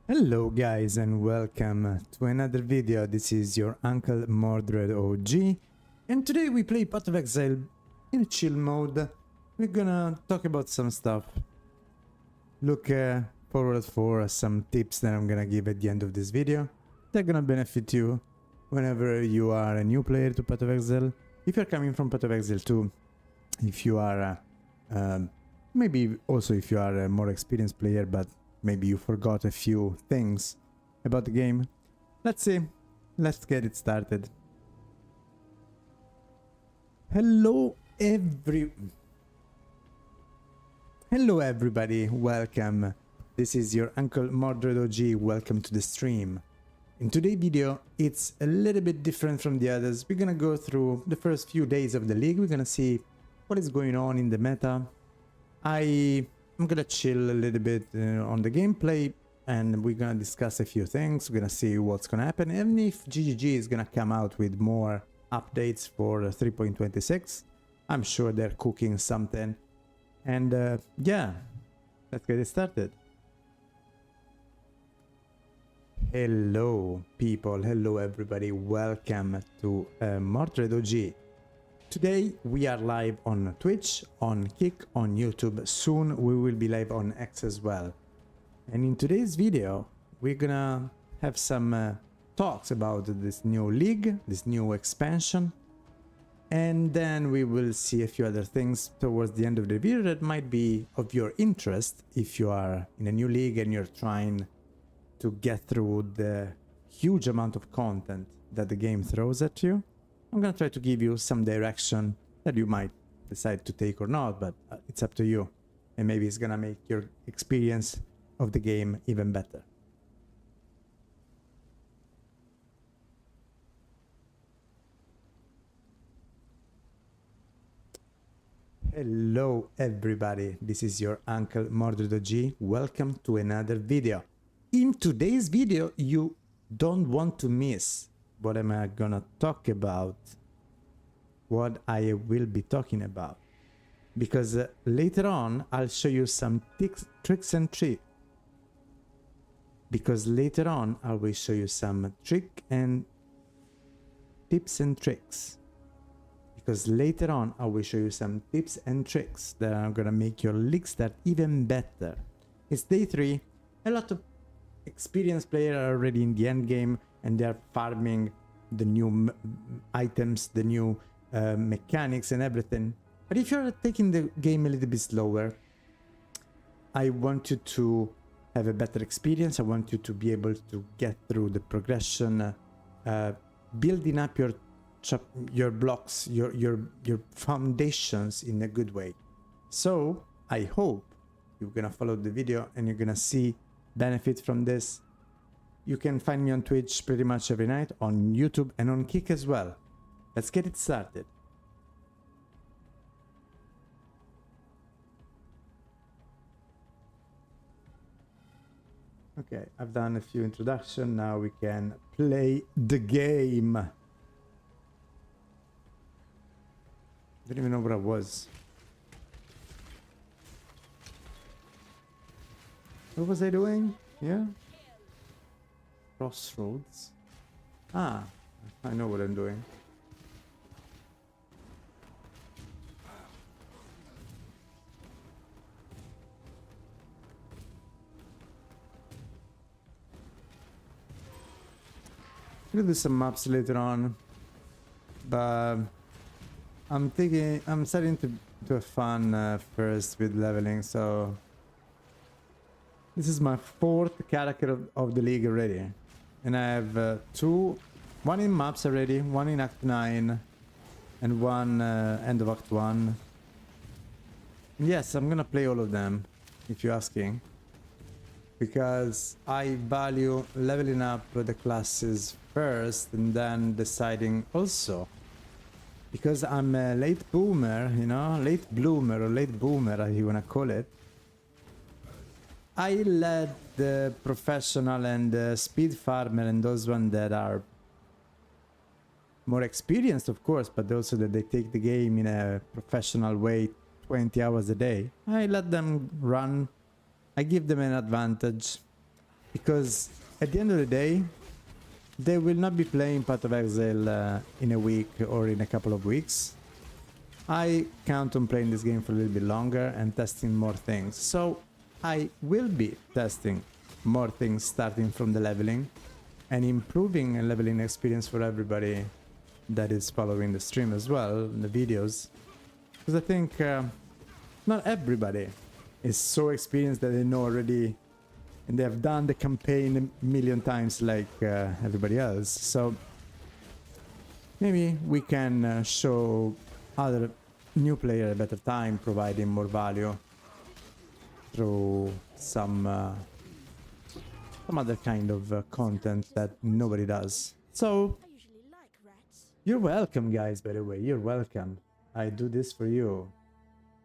Hello guys and welcome to another video. This is your uncle MordredOG, and today we play Path of Exile in a chill mode. We're gonna talk about some stuff. Look forward for some tips that I'm gonna give at the end of this video. They're gonna benefit you whenever you are a new player to Path of Exile. If you're coming from Path of Exile 2, if you are maybe also if you are a more experienced player, but maybe you forgot a few things about the game. Let's see. Let's get it started. Hello everybody. Welcome. This is your uncle MordredOG. Welcome to the stream. In today's video, it's a little bit different from the others. We're gonna go through the first few days of the league. We're gonna see what is going on in the meta. I'm gonna chill a little bit on the gameplay, and we're gonna discuss a few things. We're gonna see what's gonna happen, and if GGG is gonna come out with more updates for 3.26. I'm sure they're cooking something. And yeah, let's get it started. Hello people, hello everybody, welcome to MordredOG. Today we are live on Twitch, on Kick, on YouTube. Soon we will be live on X as well. And in today's video we're gonna have some talks about this new league, this new expansion, and then we will see a few other things towards the end of the video that might be of your interest if you are in a new league and you're trying to get through the huge amount of content that the game throws at you. I'm gonna try to give you some direction that you might decide to take or not, but it's up to you. And maybe it's gonna make your experience of the game even better. Hello everybody, this is your uncle MordredOG. Welcome to another video. In today's video, you don't want to miss what am I gonna talk about, what I will be talking about, because later on I'll show you some tricks and tricks. Because later on I will show you some tips and tricks. Because later on I will show you some tips and tricks that are gonna make your league start even better. It's day 3. A lot of experienced players are already in the end game, and they're farming the new items, the new mechanics and everything. But if you're taking the game a little bit slower, I want you to have a better experience. I want you to be able to get through the progression, building up your blocks, your foundations in a good way. So I hope you're gonna follow the video and you're gonna see benefit from this. You can find me on Twitch pretty much every night, on YouTube and on Kick as well. Let's get it started. Okay, I've done a few introductions. Now we can play the game. Don't even know where I was. What was I doing? Yeah? Crossroads. Ah, I know what I'm doing. We'll do some maps later on, but I'm starting to have fun first with leveling, so this is my 4th character of the league already. And I have one in maps already, one in Act 9, and one end of Act 1. Yes, I'm gonna play all of them, if you're asking. Because I value leveling up the classes first and then deciding also. Because I'm a late boomer, you know, late bloomer or late boomer, as you wanna call it. I let the professional and the speed farmer and those ones that are more experienced, of course, but also that they take the game in a professional way 20 hours a day. I let them run. I give them an advantage. because at the end of the day, they will not be playing Path of Exile in a week or in a couple of weeks. I count on playing this game for a little bit longer and testing more things. So I will be testing more things starting from the leveling and improving a leveling experience for everybody that is following the stream as well, the videos. Because I think not everybody is so experienced that they know already and they have done the campaign a million times like everybody else. So maybe we can show other new player a better time, providing more value through some other kind of content that nobody does. So you're welcome, guys, by the way, you're welcome. I do this for you.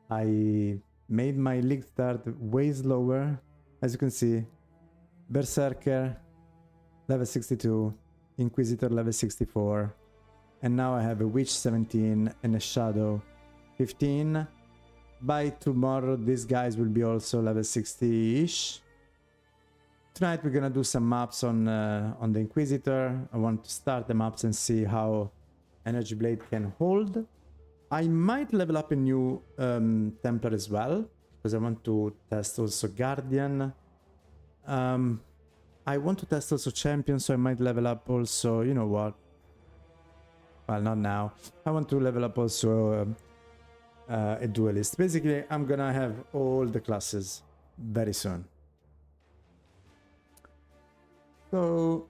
I made my league start way slower. As you can see, Berserker level 62, Inquisitor level 64, and now I have a Witch 17 and a Shadow 15. By tomorrow these guys will be also level 60-ish. Tonight we're gonna do some maps on the Inquisitor. I want to start the maps and see how Energy Blade can hold. I might level up a new Templar as well, because I want to test also Guardian. I want to test also Champion, so I might level up also, you know what? Well, not now. I want to level up also a Duelist. Basically, I'm gonna have all the classes very soon. So,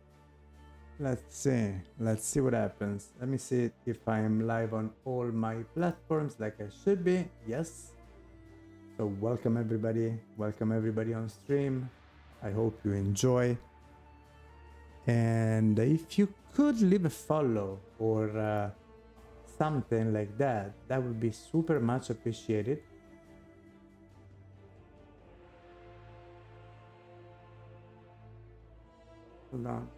let's see what happens. Let me see if I'm live on all my platforms like I should be. Yes. So welcome everybody on stream. I hope you enjoy. And if you could leave a follow or something like that, that would be super much appreciated. Hold on.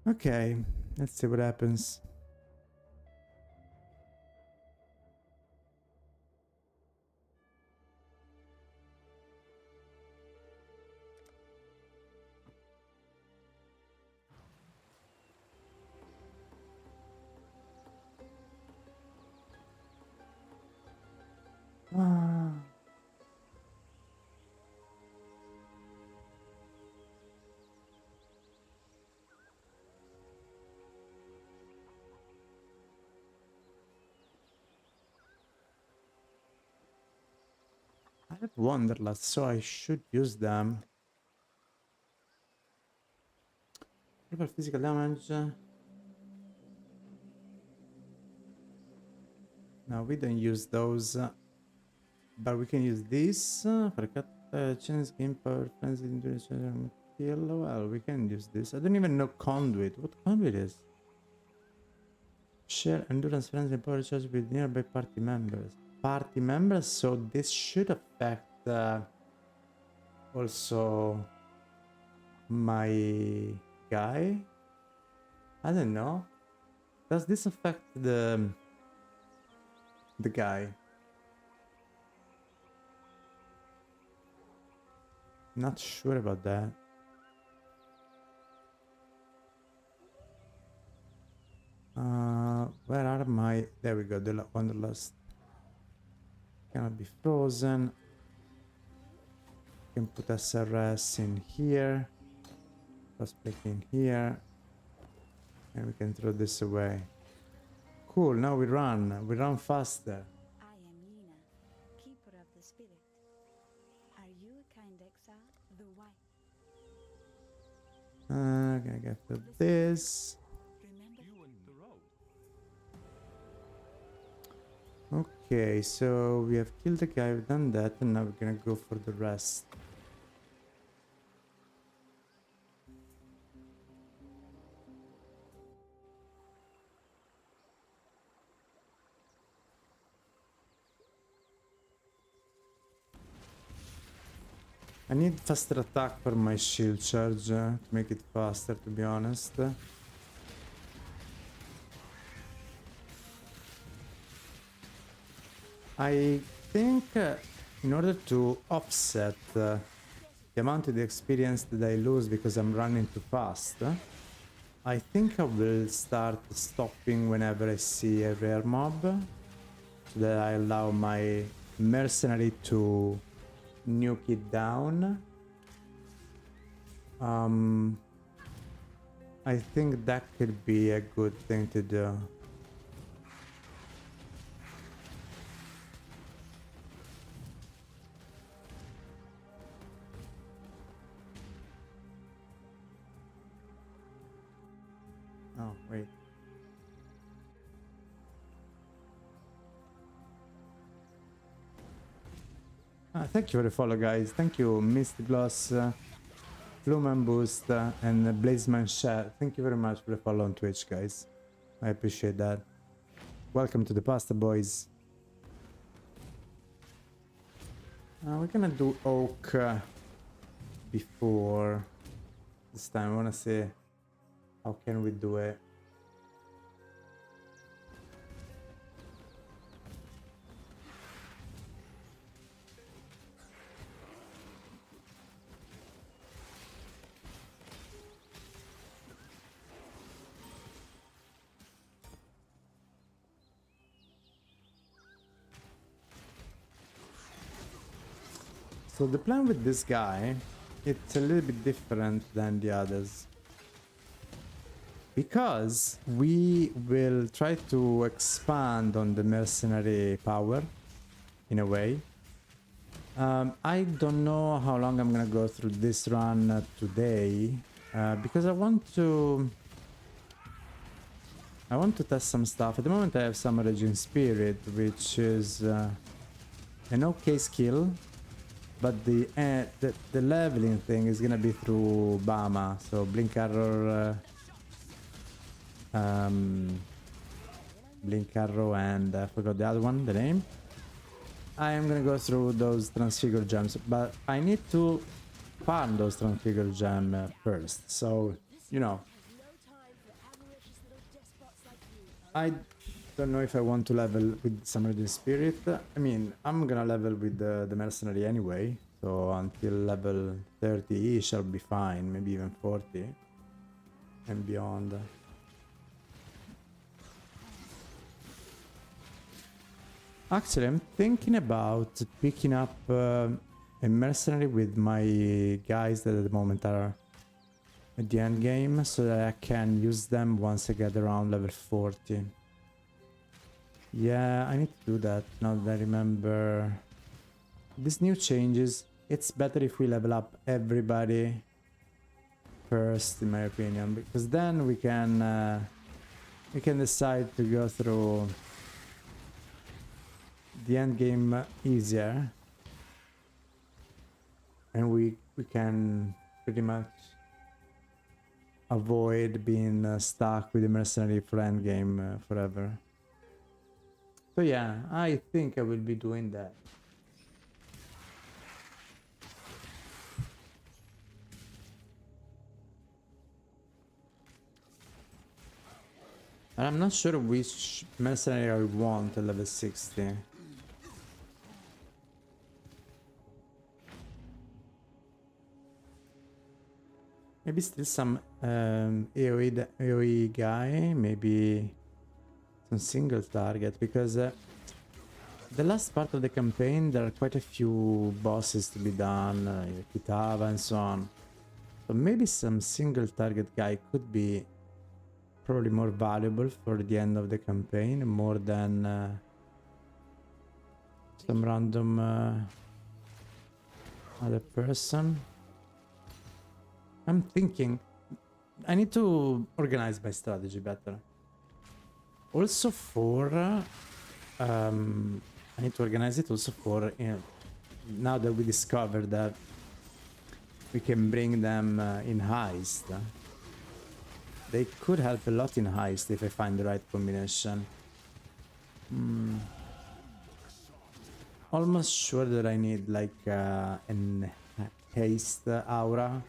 Okay, let's see what happens. I have Wanderlust, so I should use them. Triple physical damage. No, we don't use those, but we can use this for cut change game power, frenzy, endurance, kill. Well, we can use this. I don't even know conduit. What conduit is? Share endurance, frenzy, and power charge with nearby party members. Party members, so this should affect also my guy. I don't know. Does this affect the guy? Not sure about that. Where are my... There we go, the Wanderlust. Cannot be frozen. Can put SRS in here. Prospect in here. And we can throw this away. Cool, now we run faster. I am Lina, keeper of the spirit. Are you a kind exile? The white. Gonna get through this. Okay, so we have killed the guy, we've done that, and now we're gonna go for the rest. I need faster attack for my shield charge to make it faster, to be honest. I think in order to offset the amount of the experience that I lose because I'm running too fast, I think I will start stopping whenever I see a rare mob, so that I allow my mercenary to nuke it down. I think that could be a good thing to do. Oh, wait. Thank you for the follow, guys. Thank you, Misty Gloss, Fluman Boost, and Blazeman Share. Thank you very much for the follow on Twitch, guys. I appreciate that. Welcome to the Pasta Boys. We're gonna do Oak before this time. I wanna see how can we do it. So the plan with this guy, it's a little bit different than the others. Because we will try to expand on the mercenary power, in a way. I don't know how long I'm gonna go through this run today, because I want to test some stuff. At the moment I have some Raging Spirit, which is an okay skill. But the leveling thing is gonna be through Bama, so Blink Arrow, Blink Arrow, and I forgot the other one, the name. I am gonna go through those Transfigure Gems, but I need to farm those Transfigure Gems first. So, you know, I don't know if I want to level with Samurai Spirit. I mean, I'm gonna level with the Mercenary anyway, so until level 30-ish I'll be fine, maybe even 40 and beyond. Actually, I'm thinking about picking up a Mercenary with my guys that at the moment are at the end game, so that I can use them once I get around level 40. Yeah, I need to do that now that I remember. These new changes, it's better if we level up everybody first, in my opinion, because then we can decide to go through the end game easier, and we can pretty much avoid being stuck with the mercenary for end game forever. So yeah, I think I will be doing that. And I'm not sure which mercenary I want at level 60. Maybe still some AoE guy, maybe some single target, because the last part of the campaign there are quite a few bosses to be done, Kitava and so on. So maybe some single target guy could be probably more valuable for the end of the campaign, more than some random other person. I'm thinking I need to organize my strategy better. Also for I need to organize it also for, you know, now that we discovered that we can bring them in heist. They could help a lot in heist if I find the right combination. Almost sure that I need like haste aura.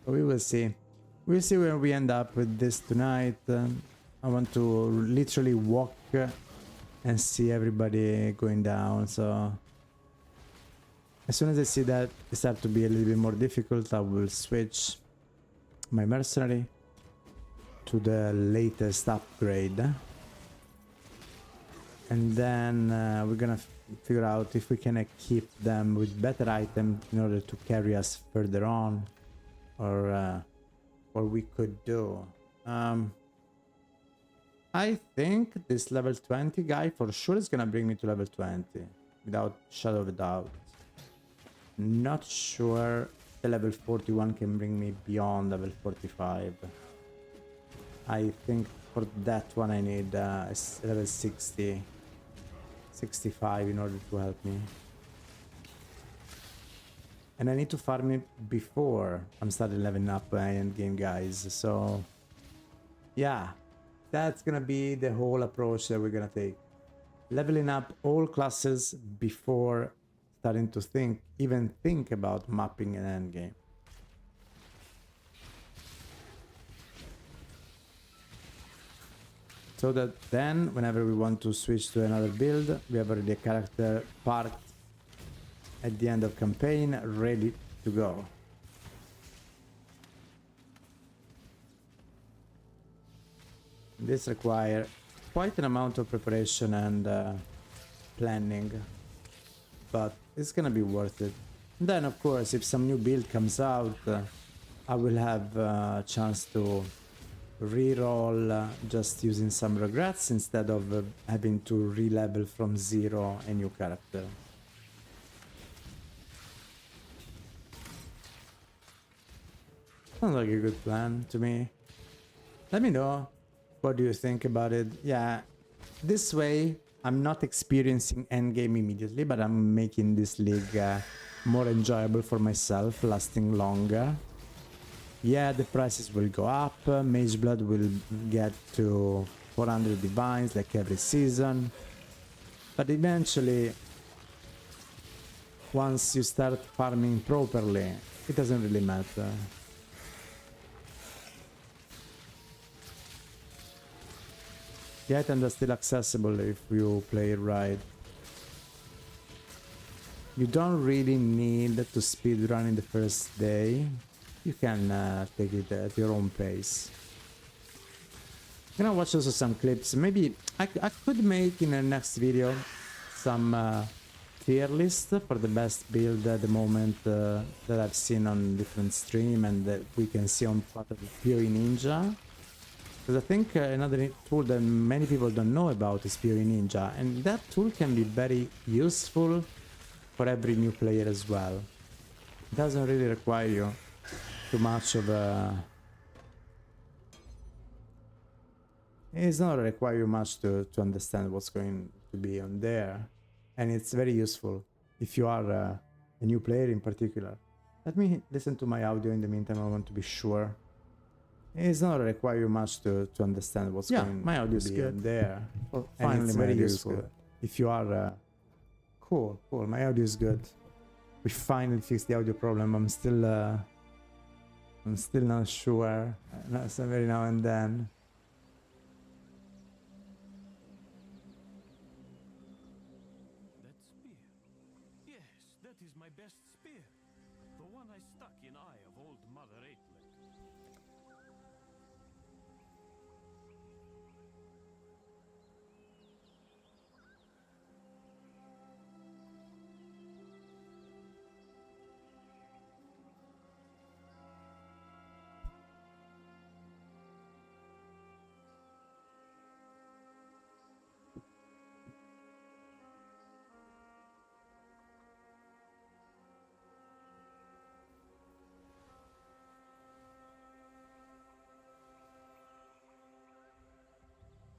We will see. We'll see where we end up with this tonight. I want to literally walk and see everybody going down. So as soon as I see that it starts to be a little bit more difficult, I will switch my mercenary to the latest upgrade. And then we're gonna figure out if we can equip them with better items in order to carry us further on. Or what we could do. I think this level 20 guy for sure is gonna bring me to level 20 without shadow of a doubt. Not sure the level 41 can bring me beyond level 45. I think for that one I need level 60, 65 in order to help me. And I need to farm it before I'm starting leveling up my end game, guys. So yeah, that's gonna be the whole approach that we're gonna take. Leveling up all classes before starting to even think about mapping an end game. So that then, whenever we want to switch to another build, we have already a character part at the end of campaign ready to go. This requires quite an amount of preparation and planning, but it's gonna be worth it. And then of course, if some new build comes out, I will have a chance to reroll just using some regrets instead of having to re-level from zero a new character. Sounds like a good plan to me. Let me know what do you think about it. Yeah, this way I'm not experiencing endgame immediately, but I'm making this league more enjoyable for myself, lasting longer. Yeah, the prices will go up, Mage Blood will get to 400 divines like every season, but eventually, once you start farming properly, it doesn't really matter. The items are still accessible if you play it right. You don't really need to speedrun in the first day. You can take it at your own pace. I'm gonna watch also some clips. Maybe I could make in the next video some tier list for the best build at the moment that I've seen on different stream and that we can see on part of PoE Ninja. Because I think another tool that many people don't know about is PoE Ninja, and that tool can be very useful for every new player as well. It doesn't really require you too much of a... It's not require you much to understand what's going to be on there, and it's very useful if you are a new player in particular. Let me listen to my audio in the meantime. I want to be sure. It's not require you much to understand what's going my audio is good there. Well, finally, it's very useful if you are cool. My audio is good. We finally fixed the audio problem. I'm still not sure. That's every now and then. That spear. Yes, that is my best spear. The one I stuck in eye of old Mother Aitlik.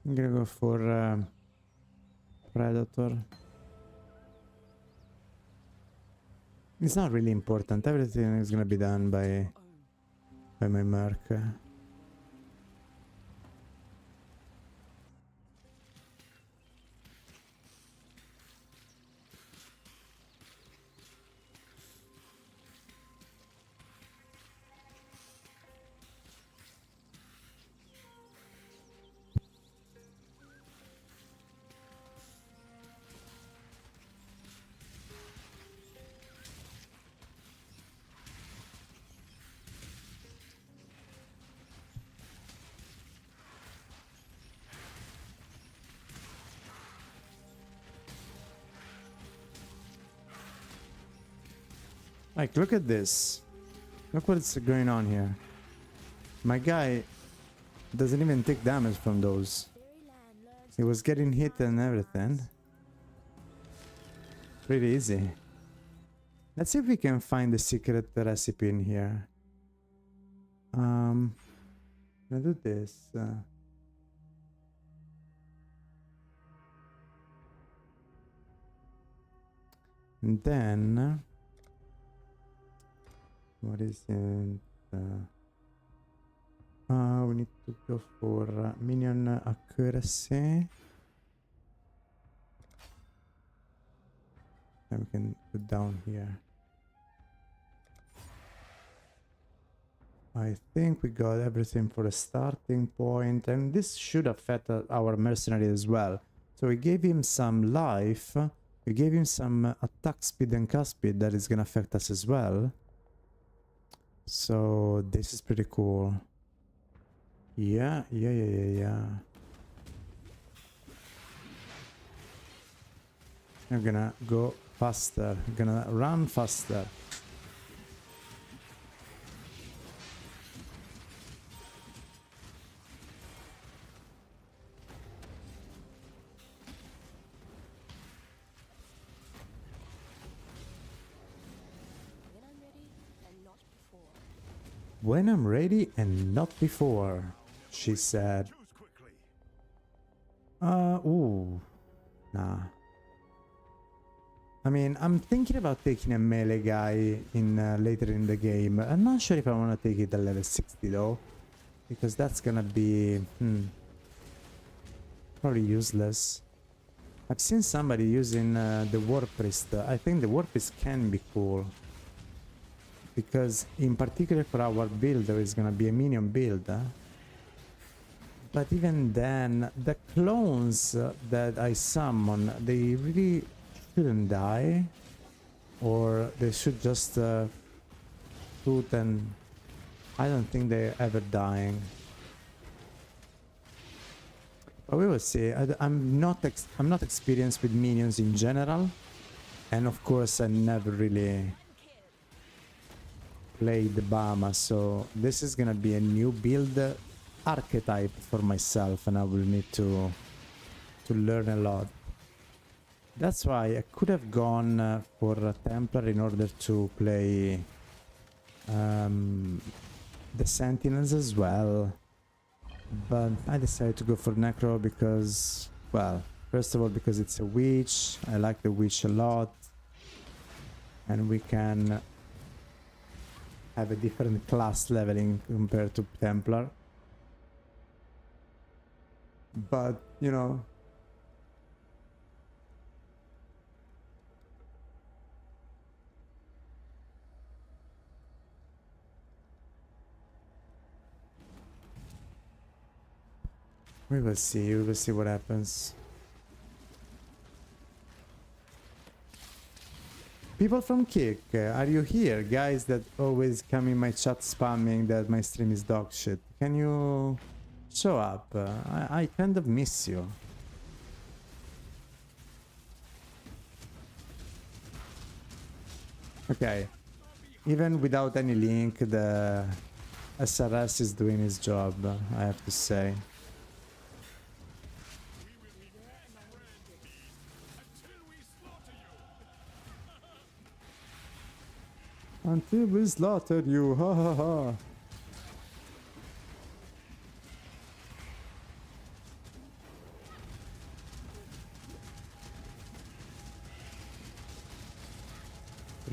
I'm gonna go for Predator. It's not really important. Everything is gonna be done by my merc. Like, look at this. Look what's going on here. My guy doesn't even take damage from those. He was getting hit and everything. Pretty easy. Let's see if we can find the secret recipe in here. I'm gonna do this. And then... what is it? We need to go for minion accuracy. And we can put down here. I think we got everything for a starting point, and this should affect our mercenary as well. So we gave him some life, we gave him some attack speed and cast speed that is gonna affect us as well. So this is pretty cool. Yeah. I'm gonna go faster, I'm gonna run faster. When I'm ready and not before, she said. Ooh. Nah. I mean, I'm thinking about taking a melee guy in later in the game. I'm not sure if I want to take it at level 60 though. Because that's gonna be... probably useless. I've seen somebody using the War Priest. I think the War Priest can be cool. Because in particular for our build there is gonna be a minion build. But even then, the clones that I summon, they really shouldn't die. Or they should just shoot, and I don't think they're ever dying. But we will see. I'm not experienced with minions in general. And of course I never really played Bama, so this is gonna be a new build archetype for myself, and I will need to learn a lot. That's why I could have gone for a Templar in order to play the Sentinels as well, but I decided to go for Necro because, well, first of all because it's a witch, I like the witch a lot, and we can have a different class leveling compared to Templar. But, you know, we will see what happens. People from Kick, are you here? Guys that always come in my chat spamming that my stream is dog shit. Can you show up? I kind of miss you. Okay. Even without any link, the SRS is doing his job, I have to say. Until we slaughter you, ha ha ha.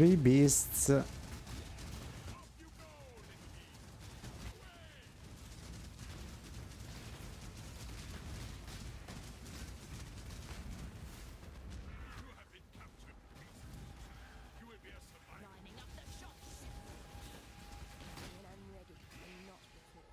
3 beasts. Lining up the shots. When I'm ready, and not before.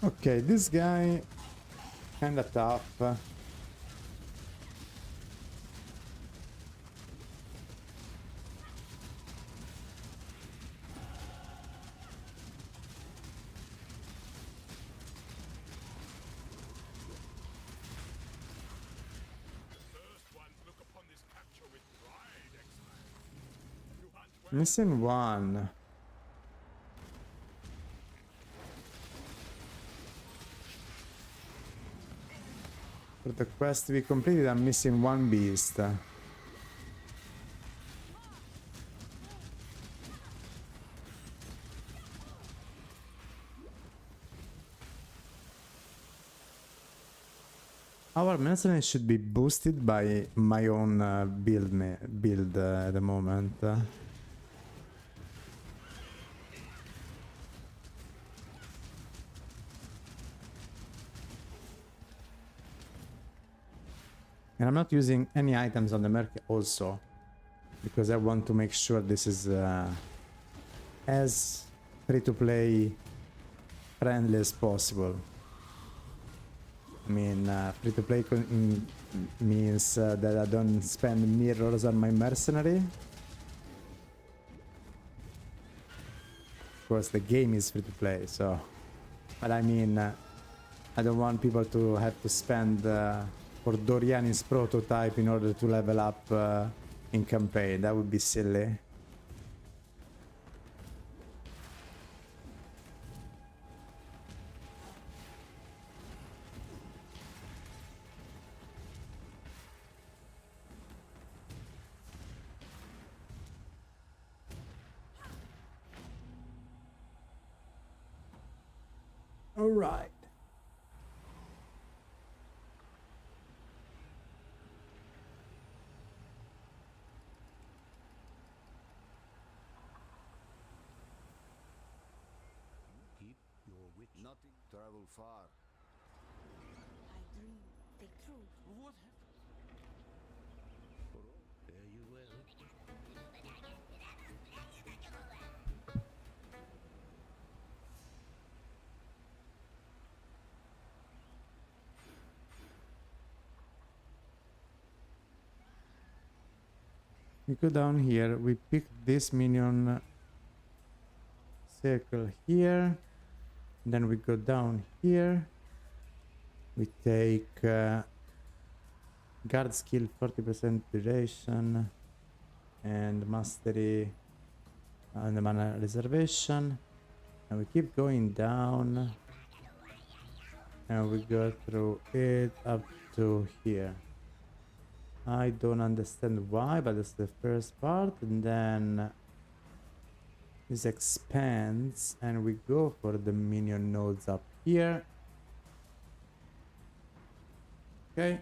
Okay, this guy kinda tough. Missing one. For the quest we completed, I'm missing one beast. Our mercenary should be boosted by my own build at the moment. And I'm not using any items on the merc also, because I want to make sure this is as free-to-play friendly as possible. I mean, free-to-play means that I don't spend mirrors on my mercenary. Of course, the game is free-to-play, so... But I mean, I don't want people to have to spend for Doriani's prototype in order to level up in campaign. That would be silly. All right. Keep your witch. Nothing. Travel far. I dream. Take true. What happened? There you will. We go down here, we pick this minion circle here, then we go down here, we take guard skill 40% duration and mastery and the mana reservation, and we keep going down and we go through it up to here. I don't understand why, but that's the first part, and then this expands and we go for the minion nodes up here. Okay.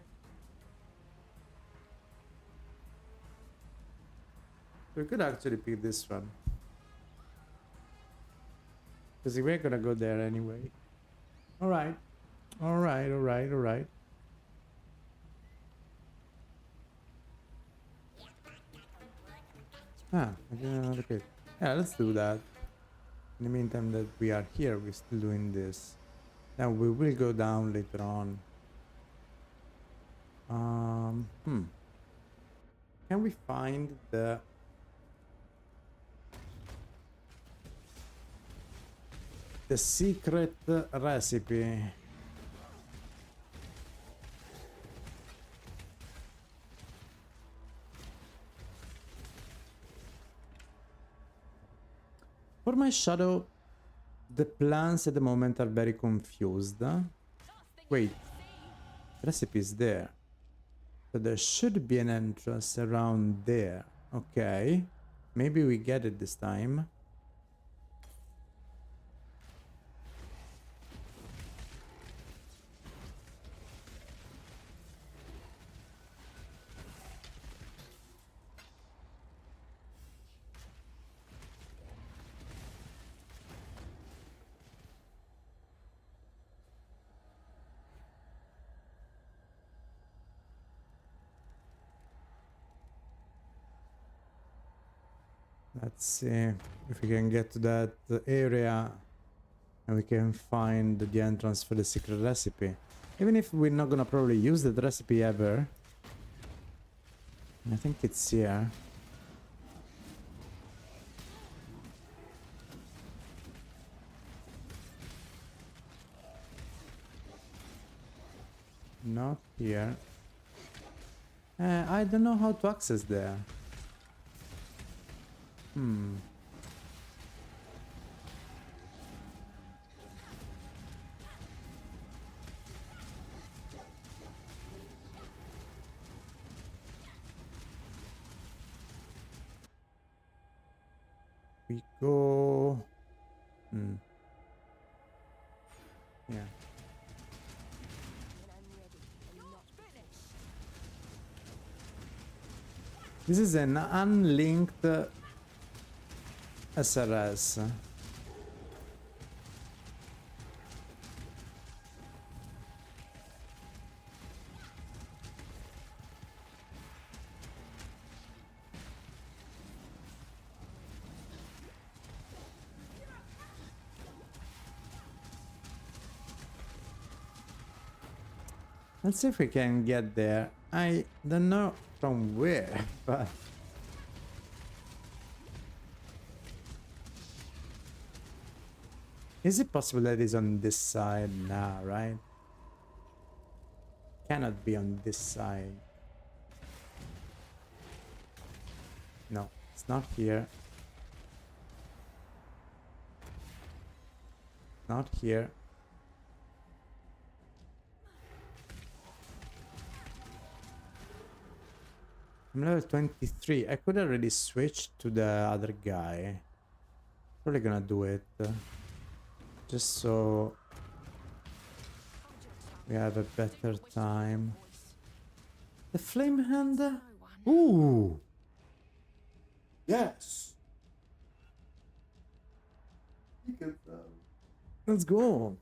We could actually pick this one, because we're gonna go there anyway. Alright. Alright, alright, alright. Ah, okay. Yeah, let's do that. In the meantime that we are here, we're still doing this. Now we will go down later on. Can we find the secret recipe? For my shadow, the plans at the moment are very confused. Wait, recipe is there. So there should be an entrance around there. Okay. Maybe we get it this time. Let's see if we can get to that area and we can find the entrance for the secret recipe. Even if we're not gonna probably use that recipe ever. I think it's here. Not here. I don't know how to access there. We go. Yeah. When I'm ready and not finished. This is an unlinked SRS. Let's see if we can get there. I don't know from where, but is it possible that it's on this side now, right? Cannot be on this side. No, it's not here. Not here. I'm level 23. I could already switch to the other guy. Probably gonna do it. Just so we have a better time. The flame hand? Ooh! Yes! Let's go!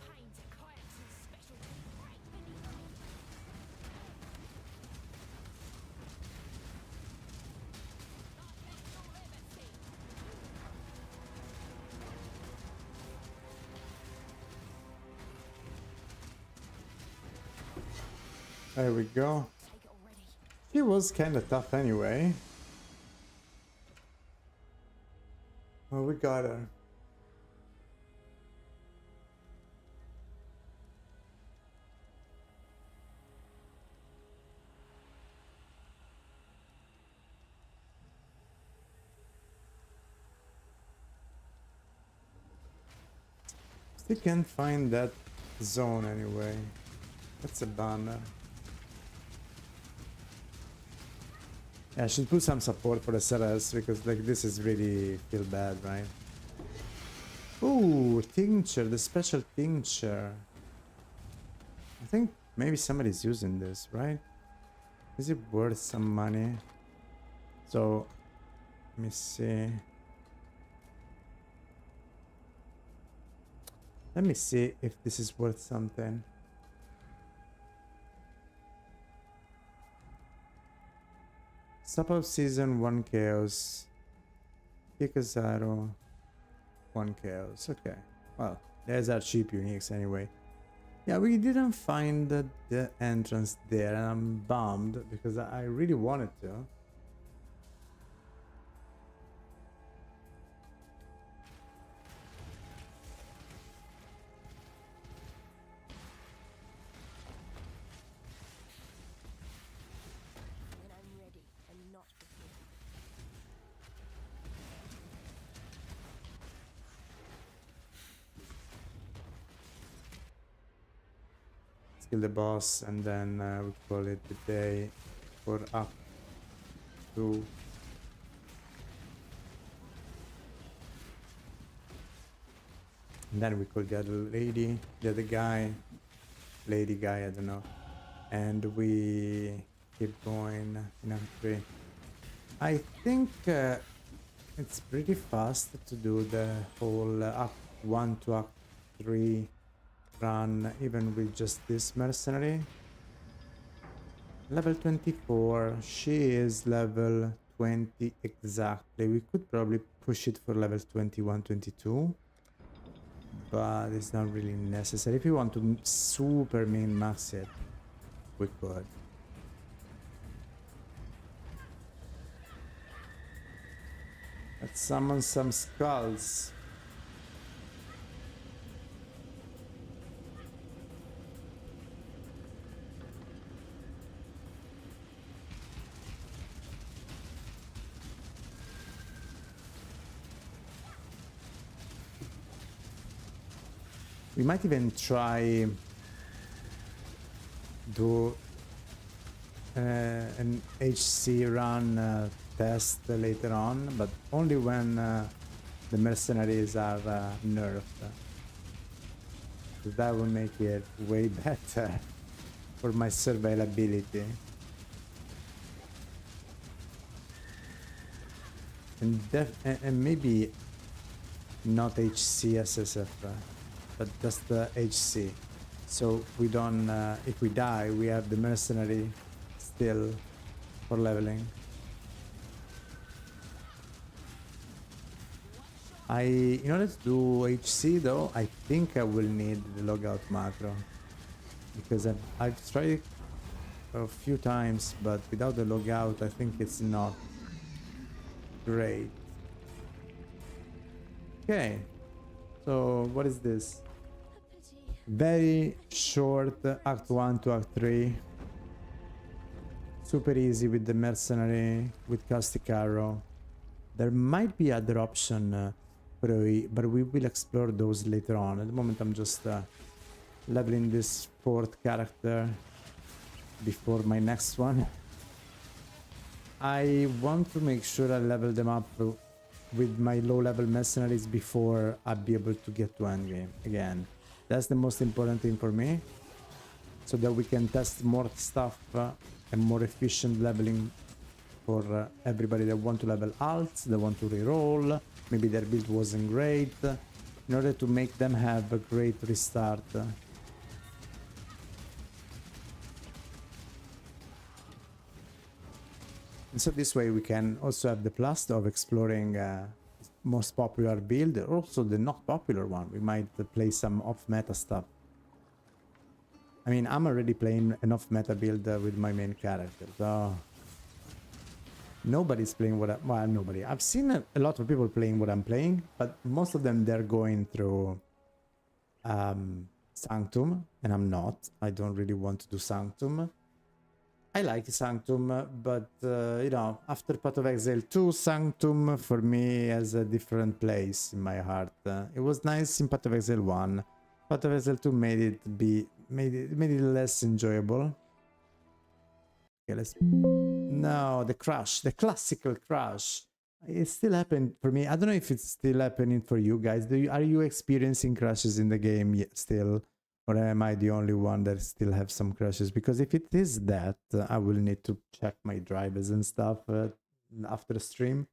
Pain's a Kayak's specialty. Right beneath me. There we go. Take it already. She was kind of tough anyway. Well, we got her. Still can't find that zone anyway. That's a bummer. Yeah, I should put some support for the SRS because like this is really feel bad, right? Ooh, tincture, the special tincture. I think maybe somebody's using this, right? Is it worth some money? So, let me see. Let me see if this is worth something. Stop of season, 1 chaos. Kick a 0, 1 chaos. Okay. Well, there's our cheap uniques anyway. Yeah, we didn't find the entrance there, and I'm bummed because I really wanted to. When I'm ready and not before. Kill the boss, and then we call it the day for up to. And then we call the other lady, the other guy, lady guy, I don't know. And we keep going in Act 3. I think it's pretty fast to do the whole Act 1 to Act 3 run, even with just this mercenary. Level 24, she is level 20 exactly. We could probably push it for level 21, 22, but it's not really necessary. If you want to super min max it, we could. Let's summon some skulls. We might even try do an HC run test later on, but only when the mercenaries are nerfed. So that will make it way better for my survivability. And maybe not HC SSF. But just the HC, so we don't. If we die, we have the mercenary still for leveling. In order to do HC though, I think I will need the logout macro because I've tried a few times, but without the logout, I think it's not great. Okay, so what is this? Very short Act 1 to Act 3. Super easy with the mercenary, with Caustic Arrow. There might be other option, but we will explore those later on. At the moment I'm just leveling this 4th character before my next one. I want to make sure I level them up with my low level mercenaries before I'll be able to get to endgame again. That's the most important thing for me, so that we can test more stuff and more efficient leveling for everybody that want to level alts, that want to reroll, maybe their build wasn't great, in order to make them have a great restart. And so this way we can also have the plus of exploring most popular build, also the not popular one. We might play some off-meta stuff. I mean, I'm already playing an off-meta build with my main character, so nobody's playing what well, nobody. I've seen a lot of people playing what I'm playing, but most of them, they're going through Sanctum, and I'm not. I don't really want to do Sanctum. I like Sanctum, but you know, after Path of Exile 2, Sanctum for me has a different place in my heart. It was nice in Path of Exile 1. Path of Exile 2 made it less enjoyable. Okay, let's. No, the crash, the classical crash. It still happened for me. I don't know if it's still happening for you guys. Are you experiencing crashes in the game yet still? Or am I the only one that still have some crashes? Because if it is that, I will need to check my drivers and stuff after the stream.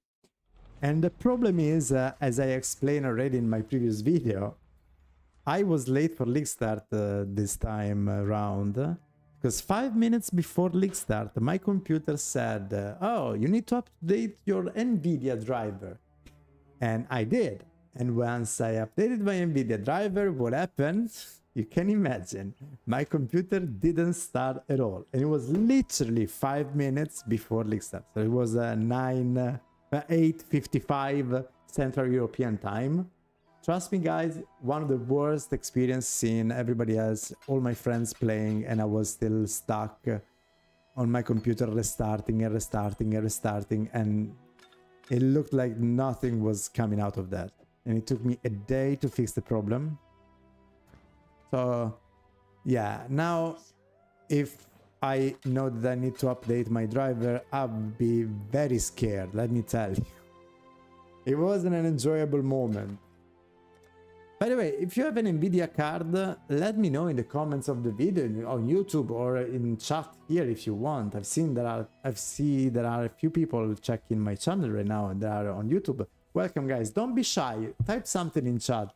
And the problem is, as I explained already in my previous video, I was late for League Start this time around Because 5 minutes before league start, my computer said, oh, you need to update your NVIDIA driver. And I did. And once I updated my NVIDIA driver, what happened? You can imagine. My computer didn't start at all. And it was literally 5 minutes before league start. So it was 8:55 Central European time. Trust me, guys, one of the worst experience seeing everybody else, all my friends playing, and I was still stuck on my computer restarting and restarting and restarting, and it looked like nothing was coming out of that. And it took me a day to fix the problem. So, yeah, now if I know that I need to update my driver, I'll be very scared, let me tell you. It wasn't an enjoyable moment. By the way, if you have an NVIDIA card, let me know in the comments of the video on YouTube or in chat here if you want. I've seen there are a few people checking my channel right now and they are on YouTube. Welcome, guys. Don't be shy. Type something in chat.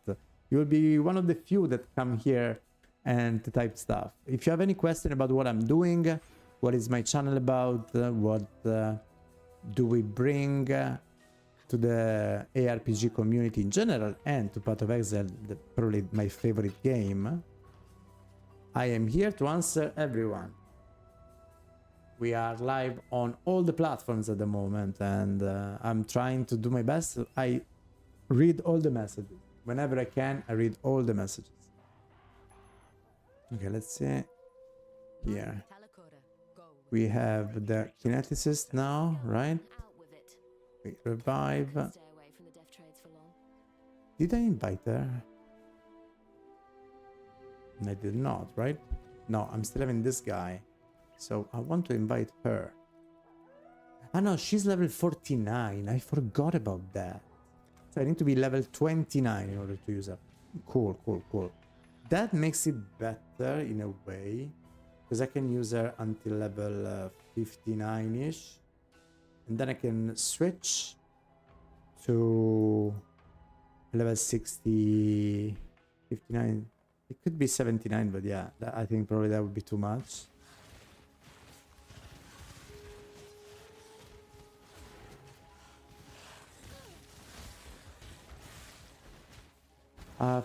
You'll be one of the few that come here and to type stuff. If you have any question about what I'm doing, what is my channel about, what do we bring to the ARPG community in general and to Path of Exile, probably my favorite game, I am here to answer everyone. We are live on all the platforms at the moment, and I'm trying to do my best. I read all the messages. Whenever I can, I read all the messages. Okay, let's see. Here. We have the kineticist now, right? We revive. Did I invite her? I did not, right? No, I'm still having this guy. So I want to invite her. Ah no, she's level 49. I forgot about that. So I need to be level 29 in order to use her. Cool, cool, cool. That makes it better in a way. Because I can use her until level 59-ish. And then I can switch to level 60, 59. It could be 79, but yeah, I think probably that would be too much.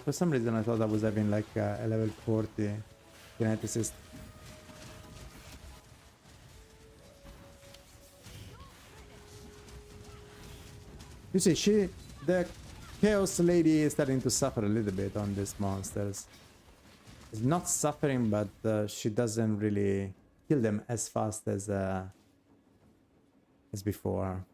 For some reason I thought I was having like a level 40 kineticist. You see, the Chaos Lady is starting to suffer a little bit on these monsters. She's not suffering, but she doesn't really kill them as fast as before.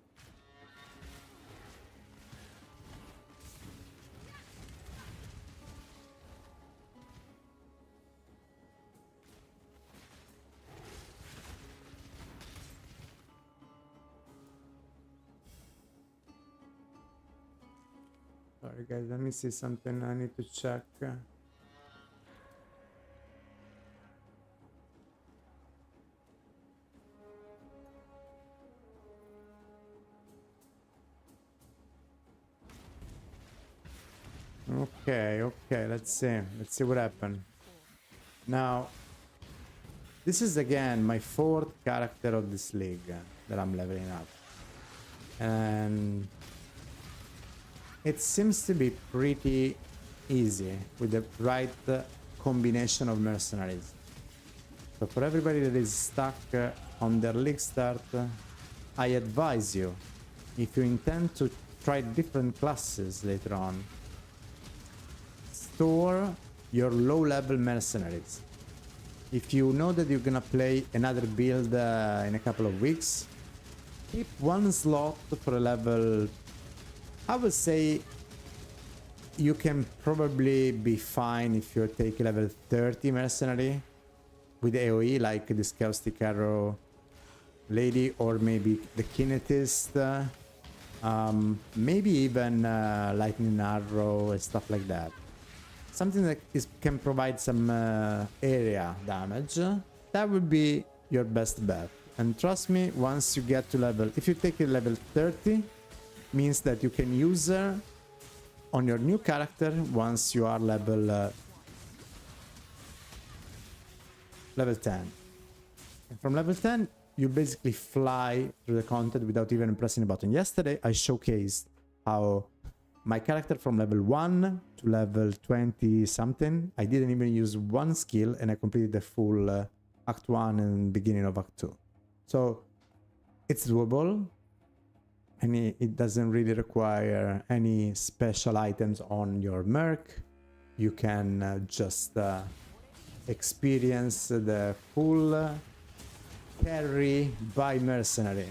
Sorry guys, let me see something I need to check. Okay, let's see what happened. Now, this is again my 4th character of this league that I'm leveling up. And it seems to be pretty easy with the right combination of mercenaries. So for everybody that is stuck on their league start, I advise you, if you intend to try different classes later on, store your low-level mercenaries. If you know that you're gonna play another build in a couple of weeks, keep one slot for a level. I would say you can probably be fine if you take a level 30 mercenary with AoE, like this Caustic Arrow lady, or maybe the Kinetist, maybe even Lightning Arrow and stuff like that. Something that can provide some area damage. That would be your best bet. And trust me, once you get to level, if you take a level 30, means that you can use her on your new character once you are level 10. From level 10, you basically fly through the content without even pressing a button. Yesterday, I showcased how my character from level 1 to level 20 something, I didn't even use one skill and I completed the full Act 1 and beginning of Act 2. So it's doable, and it doesn't really require any special items on your merc. You can just experience the full carry by mercenary.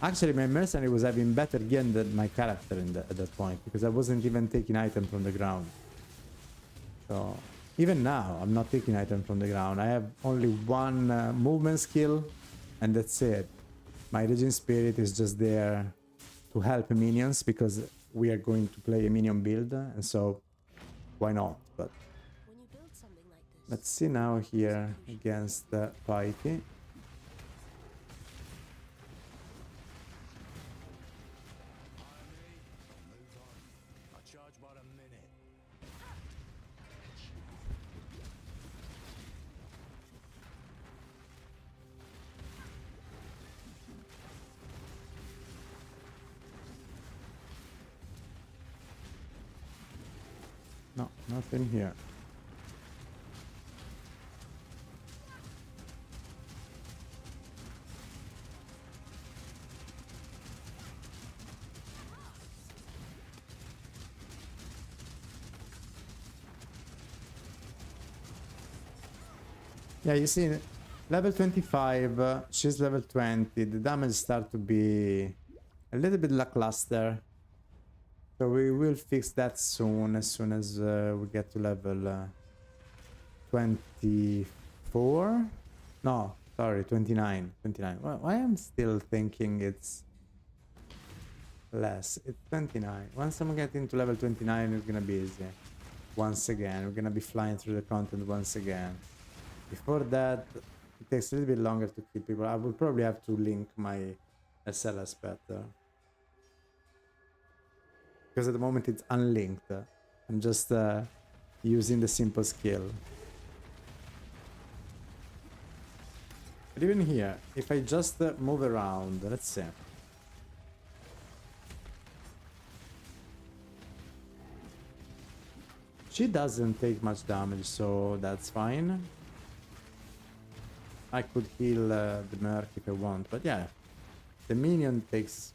Actually, my mercenary was having better gain than my character at that point, because I wasn't even taking item from the ground. So even now, I'm not taking item from the ground. I have only one movement skill, and that's it. My Raging Spirit is just there to help minions, because we are going to play a minion build, and so why not? But When you build something like this, let's see now here against the Pikey. No, nothing here. Yeah, you see, level 25, she's level 20. The damage start to be a little bit lackluster. So we will fix that soon as we get to level 24. No, sorry, 29. 29. Why I'm still thinking it's less? It's 29. Once I'm getting to level 29, it's gonna be easy. Once again, we're gonna be flying through the content once again. Before that, it takes a little bit longer to kill people. I will probably have to link my SLS better, because at the moment it's unlinked. I'm just using the simple skill. But even here, if I just move around, let's see. She doesn't take much damage, so that's fine. I could heal the merc if I want, but yeah, the minion takes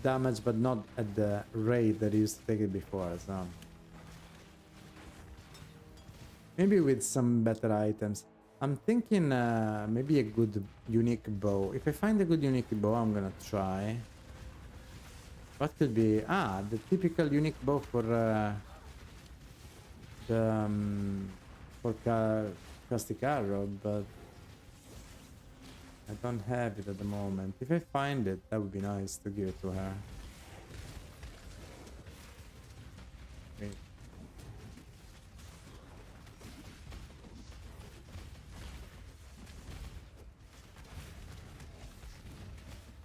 damage, but not at the rate that it used to take it before, so maybe with some better items. I'm thinking maybe a good unique bow. If I find a good unique bow, I'm gonna try. What could be? Ah, the typical unique bow for the Caustic Arrow, but I don't have it at the moment. If I find it, that would be nice to give it to her. Wait.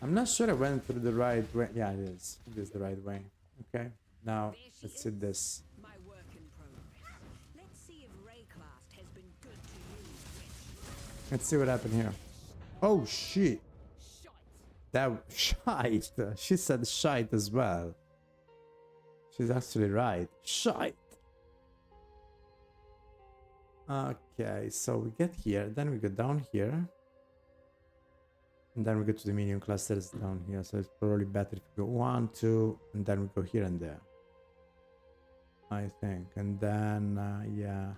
I'm not sure I went through the right way. Yeah, it is. It is the right way. Okay, now let's see this. My work in progress. Let's see if Rayclast has been good to you, witch. Let's see what happened here. Oh shit! That shite. She said shite as well. She's actually right. Shite. Okay, so we get here, then we go down here, and then we go to the minion clusters down here. So it's probably better if we go 1, 2, and then we go here and there, I think. And then yeah.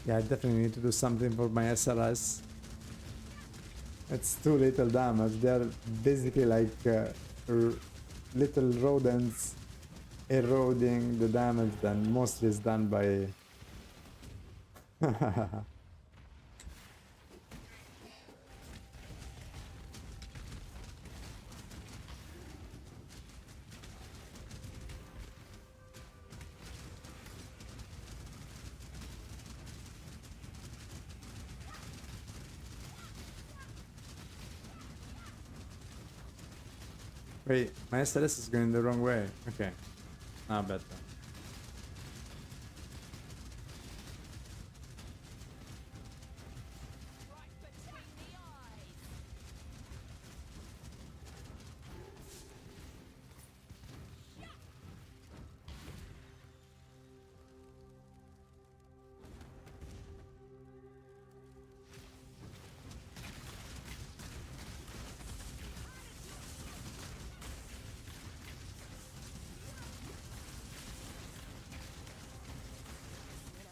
Yeah, I definitely need to do something for my SLS. It's too little damage. They're basically like little rodents eroding the damage, then mostly is done by... Wait, my SLS is going the wrong way. Okay. Now better. Right between the eyes. When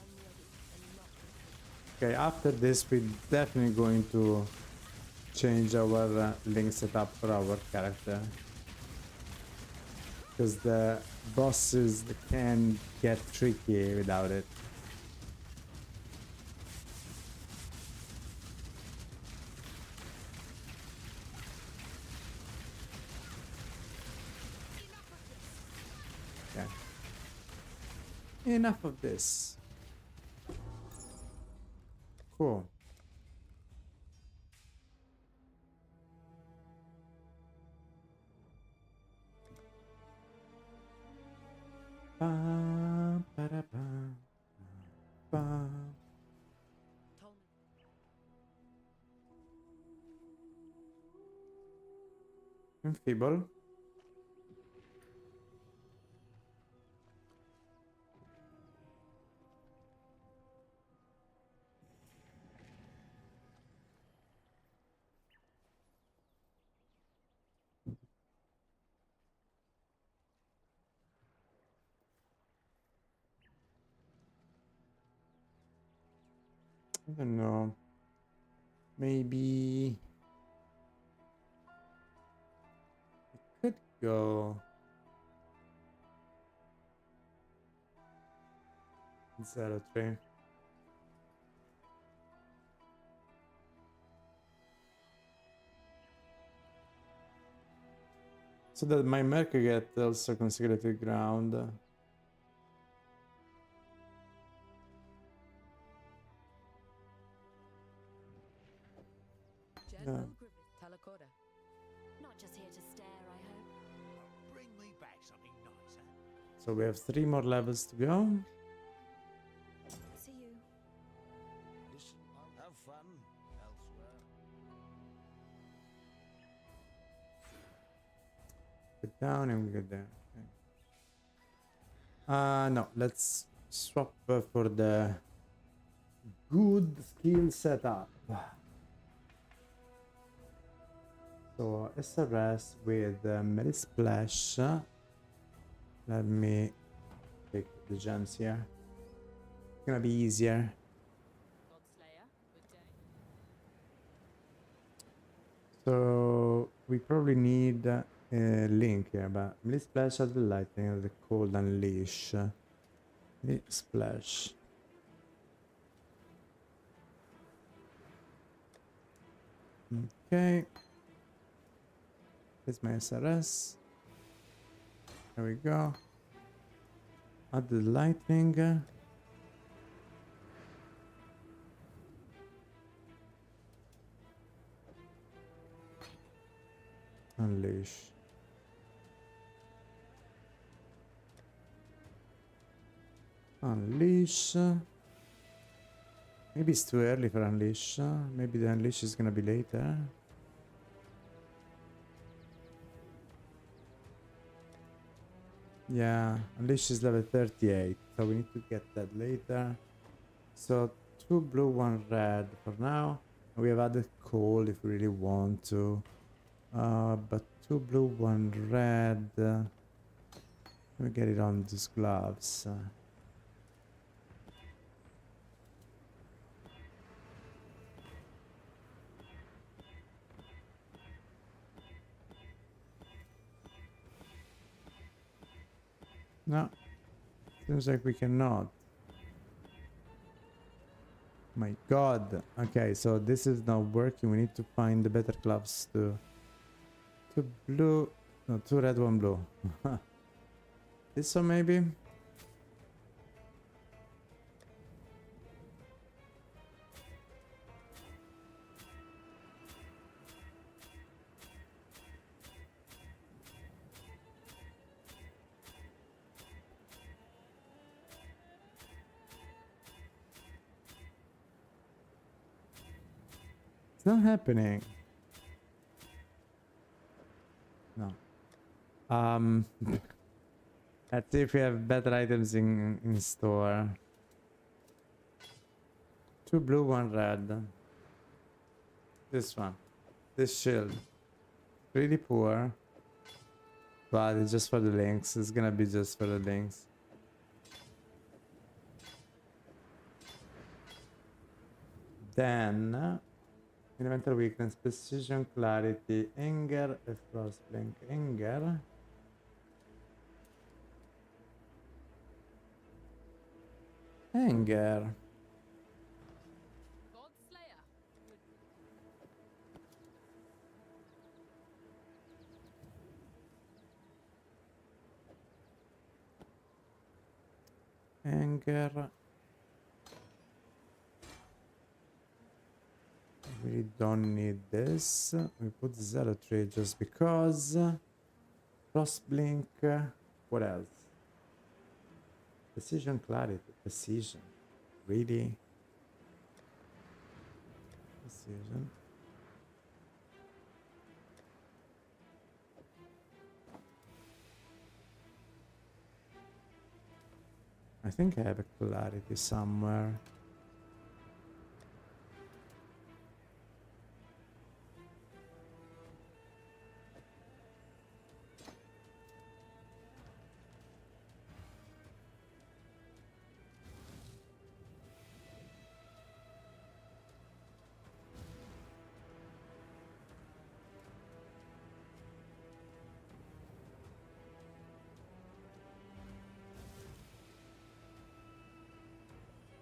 I'm ready and not with Okay, after this, we're definitely going to change our link setup for our character. Because the bosses can get tricky without it. Yeah. Enough of this. Cool. Bum, ba-da-bum, bum. Told me. Enfeeble. I don't know. Maybe it could go 0-3. So that my merc get also consecutive ground. General Griffith Talakoda. Not just here to stare, I hope. Bring me back something nicer. So we have 3 more levels to go. See you. Listen, I'll have fun elsewhere. Get down and we get there. Okay. No, let's swap for the good skill setup. So SRS with melee splash. Let me take the gems here. It's gonna be easier. Godslayer. Good day. So we probably need a link here, but melee splash has the lightning and the cold unleash. Melee splash. Okay. Here's my SRS. There we go. Add the lightning. Unleash. Unleash. Maybe it's too early for unleash. Maybe the unleash is gonna be later. Yeah, unleash is level 38, so we need to get that later. So 2 blue, 1 red for now. We have added cold if we really want to. But 2 blue, 1 red. Let me get it on these gloves. No, seems like we cannot. My god. Okay, so this is not working. We need to find the better gloves to... 2 blue... No, 2 red, 1 blue. This one maybe? It's not happening. No. Let's see if we have better items in store. 2 blue, 1 red. This one. This shield. Really poor. But it's just for the links. It's gonna be just for the links. Then elemental weakness, precision, clarity, anger, e frostblink. Anger. Anger. God Slayer. Anger. We don't need this. We put 03 just because. Frostblink. What else? Precision, clarity. Precision. Really? Precision. I think I have a clarity somewhere.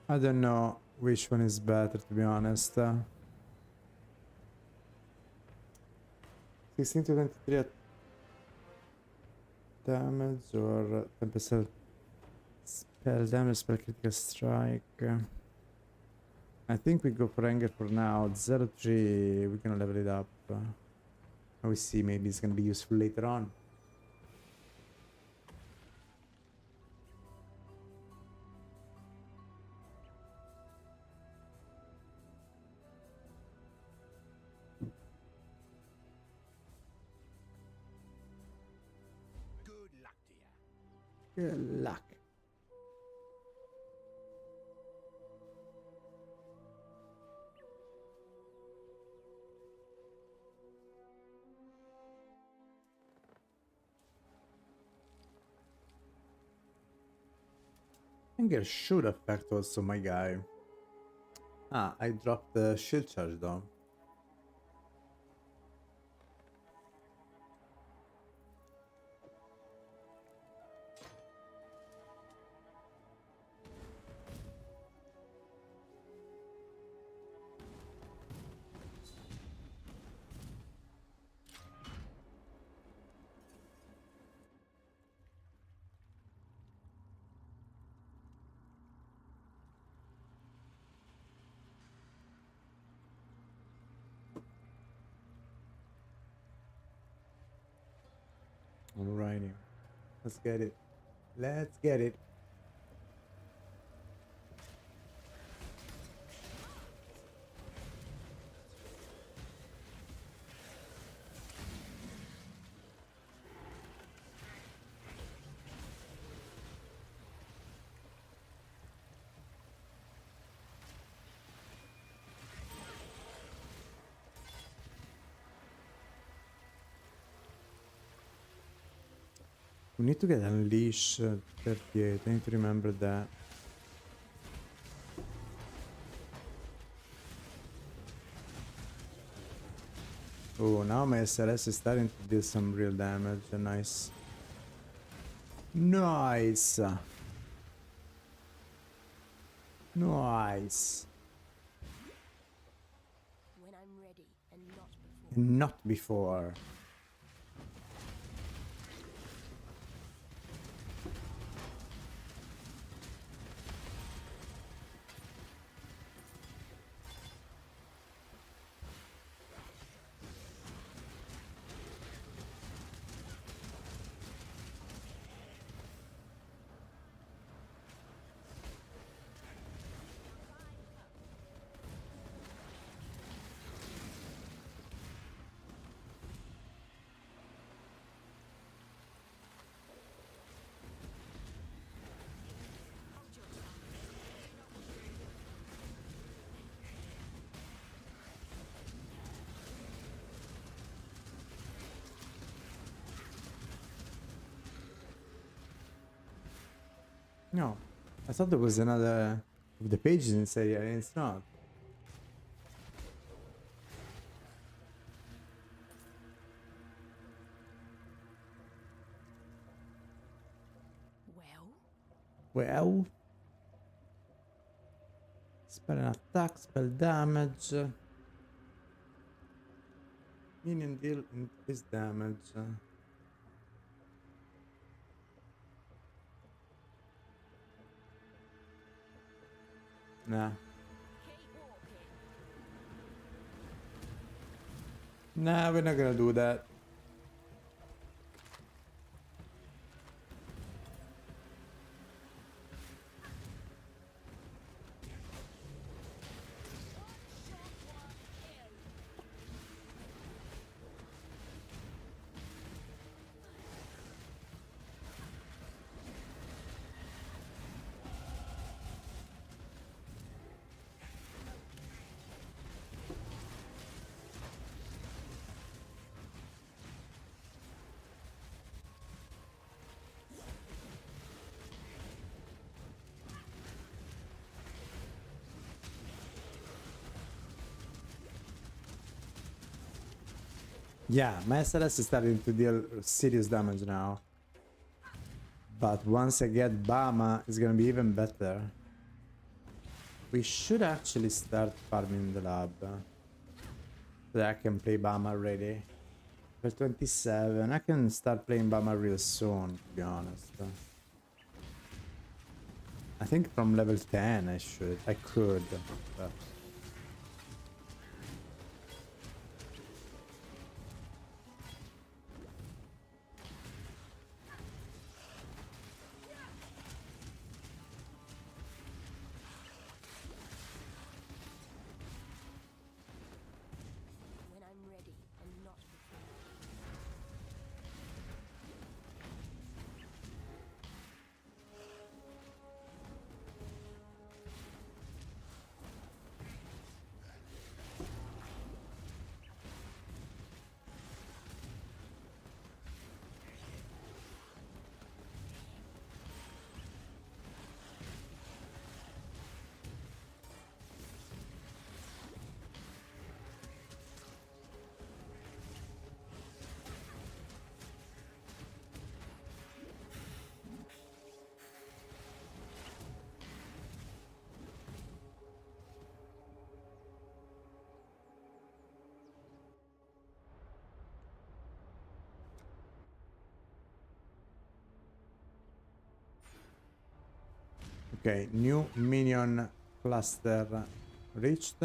I don't know which one is better, to be honest. 16 to 23 at damage or 10% spell damage, spell critical strike. I think we go for anger for now. 03, we're gonna level it up. We see, maybe it's gonna be useful later on. Good luck. Anger should affect also my guy. Ah, I dropped the shield charge though. Alrighty. Let's get it. Let's get it. We need to get Unleash 38. I need to remember that. Oh, now my SLS is starting to deal some real damage. Nice. Nice. Nice. When I'm ready and not Not before. before. No. I thought there was another of the pages in this area, and it's not. Well, Well. Spell an attack, spell damage. Minion deal increased damage. Nah. keep walking. Nah, we're not gonna do that. Yeah, my SLS is starting to deal serious damage now. But once I get Bama, it's gonna be even better. We should actually start farming the lab. So that I can play Bama already. Level 27. I can start playing Bama real soon, to be honest. I think from level 10 I could. But When I'm ready and not before. okay, new minion cluster reached.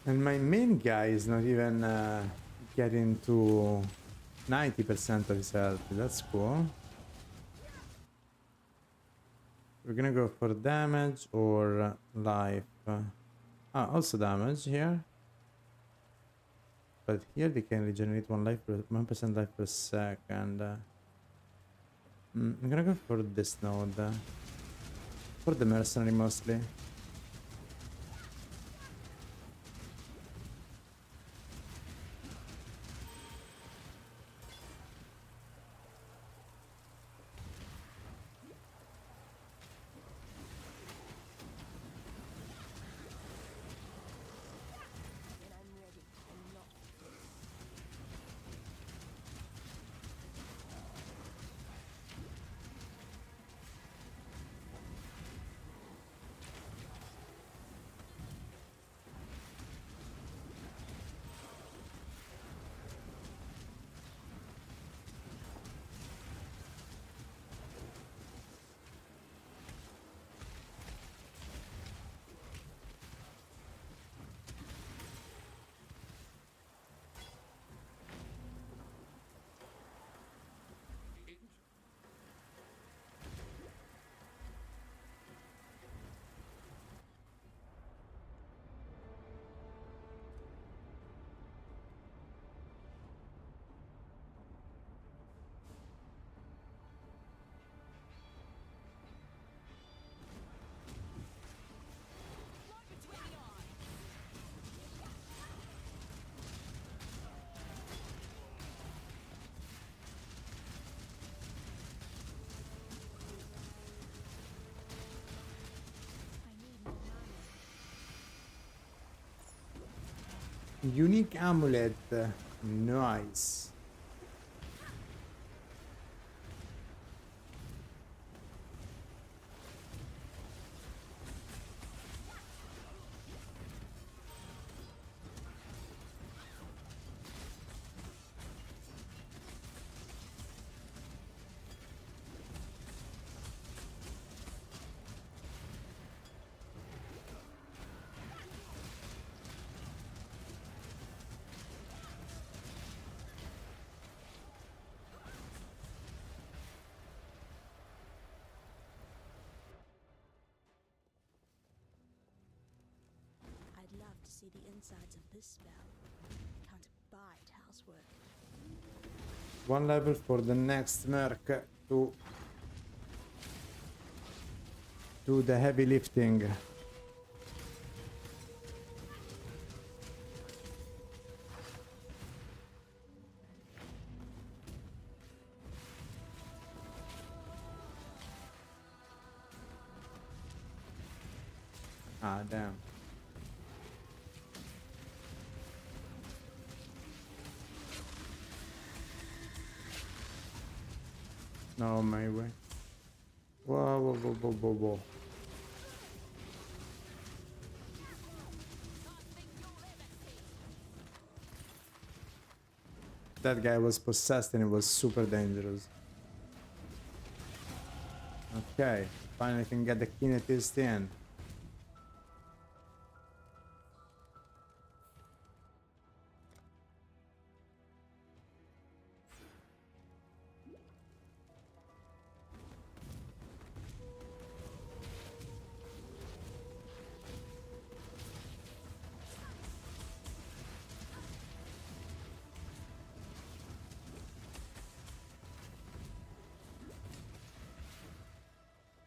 And my main guy is not even getting to 90% of his health. That's cool. We're gonna go for damage or life. Also damage here. But here we can regenerate 1% life per second. I'm gonna go for this node. For the mercenary mostly. When I'm ready and not before. Unique amulet. Nice. I'd love to see the insides of this spell. Can't bite housework. One level for the next merc to do the heavy lifting. Ah, damn. No, my way. Whoa, whoa, whoa, whoa, whoa, whoa. That guy was possessed and it was super dangerous. Okay, finally can get the kinetist in.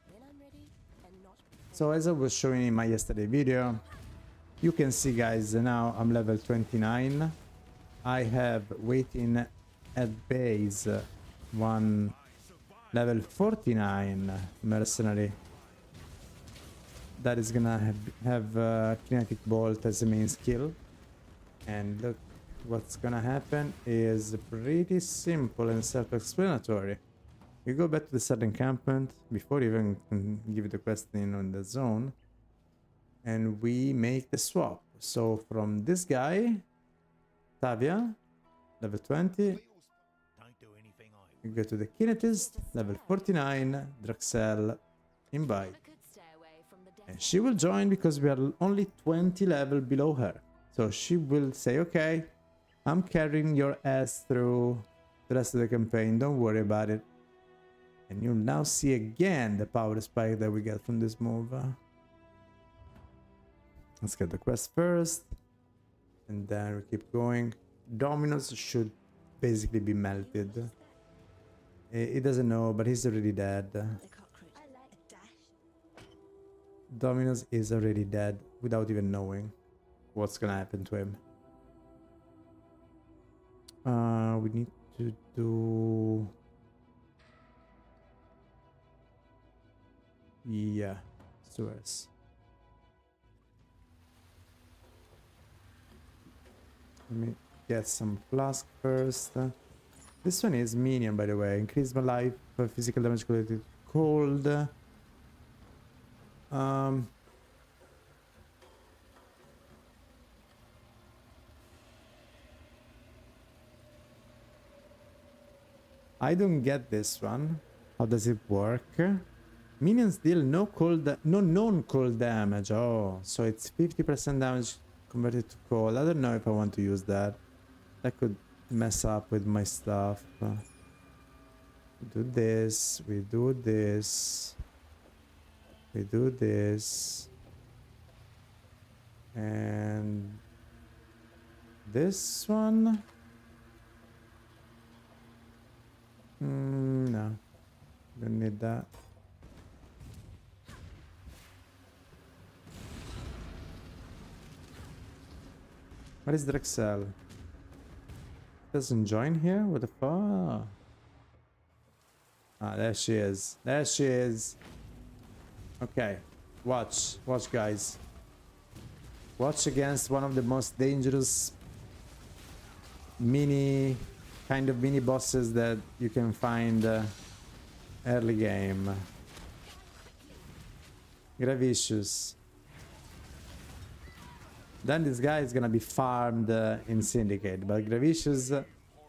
When I'm ready and not before. So as I was showing in my yesterday video, you can see guys, now I'm level 29. I have waiting at base one level 49 mercenary that is gonna have kinetic bolt as a main skill. And look, what's gonna happen is pretty simple and self-explanatory. We go back to the sudden encampment before even give the quest in on the zone, and we make the swap. So from this guy, Tavia, level 20, Don't do anything I we go to the kinetist, level 49, Draxel, invite. I could stay away from the And death. she will join because we are only 20 level below her. So she will say, okay, I'm carrying your ass through the rest of the campaign, don't worry about it. And you'll now see again the power spike that we get from this move. Let's get the quest first. And then we keep going. Dominos should basically be melted. He doesn't know, but he's already dead. The cockroach. A dash. Dominos is already dead without even knowing what's gonna happen to him. We need to do... Yeah, sewers. Let me get some flask first. This one is minion, by the way. Increase my life, physical damage related to cold. I don't get this one. How does it work? Minions deal no known cold damage. Oh, so it's 50% damage converted to cold. I don't know if I want to use that. That could mess up with my stuff. We do this. We do this. We do this. And this one. No, don't need that. What is Drexel? Doesn't join here? What the fuck? Ah, there she is. There she is. Okay, watch, guys. Watch against one of the most dangerous kind of mini bosses that you can find early game. Gravicious. Then this guy is gonna be farmed in Syndicate, but Gravicious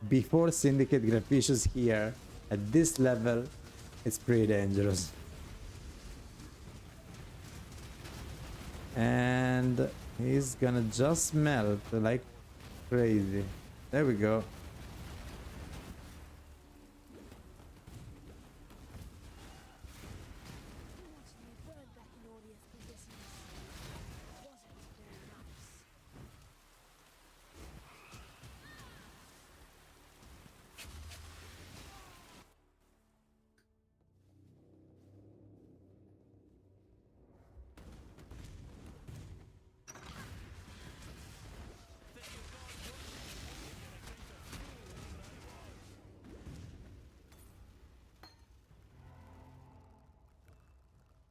before Syndicate, Gravicious here at this level, it's pretty dangerous. And he's gonna just melt like crazy. There we go.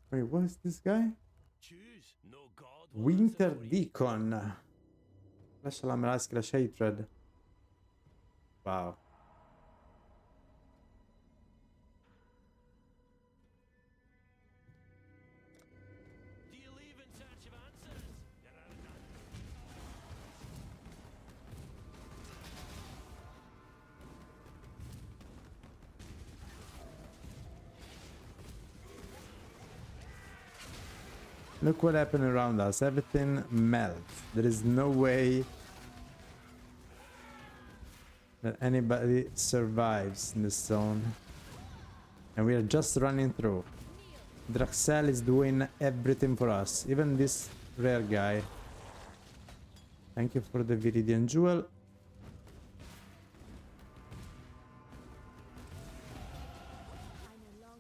Wait, what is this guy? Choose no god. Winter Deacon. Lascia la maschera hatred. Wow. Do you leave in search of answers? Look what happened around us. Everything melts. There is no way that anybody survives in this zone. And we are just running through. Drexel is doing everything for us. Even this rare guy. Thank you for the Viridian Jewel.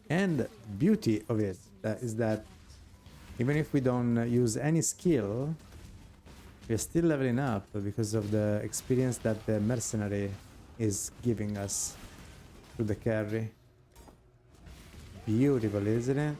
And beauty of it is that even if we don't use any skill, we are still leveling up because of the experience that the mercenary is giving us through the carry. Beautiful, isn't it?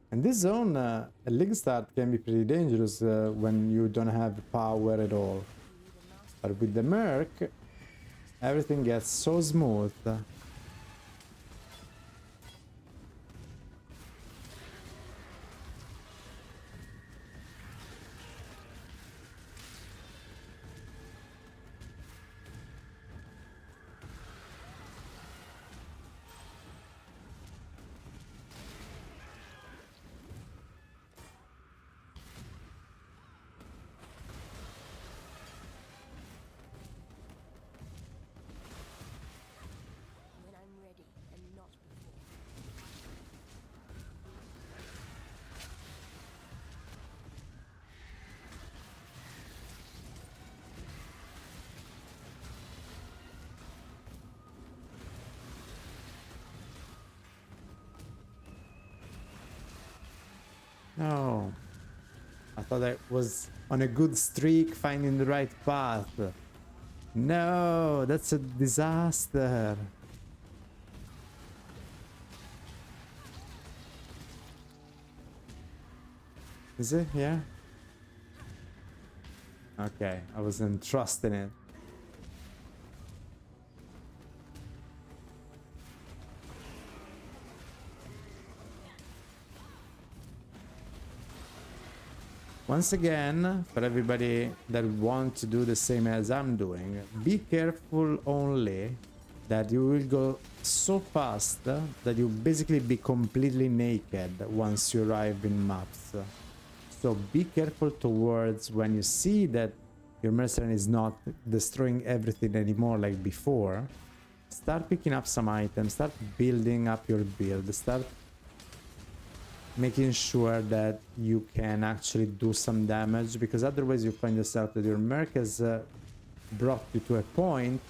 In this zone, a league start can be pretty dangerous when you don't have power at all. But with the Merc, everything gets so smooth. No. I thought I was on a good streak finding the right path. No, that's a disaster. Is it? Yeah? Okay, I wasn't trusting it. Once again, for everybody that wants to do the same as I'm doing, be careful only that you will go so fast that you basically be completely naked once you arrive in maps. So be careful towards when you see that your mercenary is not destroying everything anymore like before. Start picking up some items, start building up your build, start making sure that you can actually do some damage, because otherwise you find yourself that your merc has brought you to a point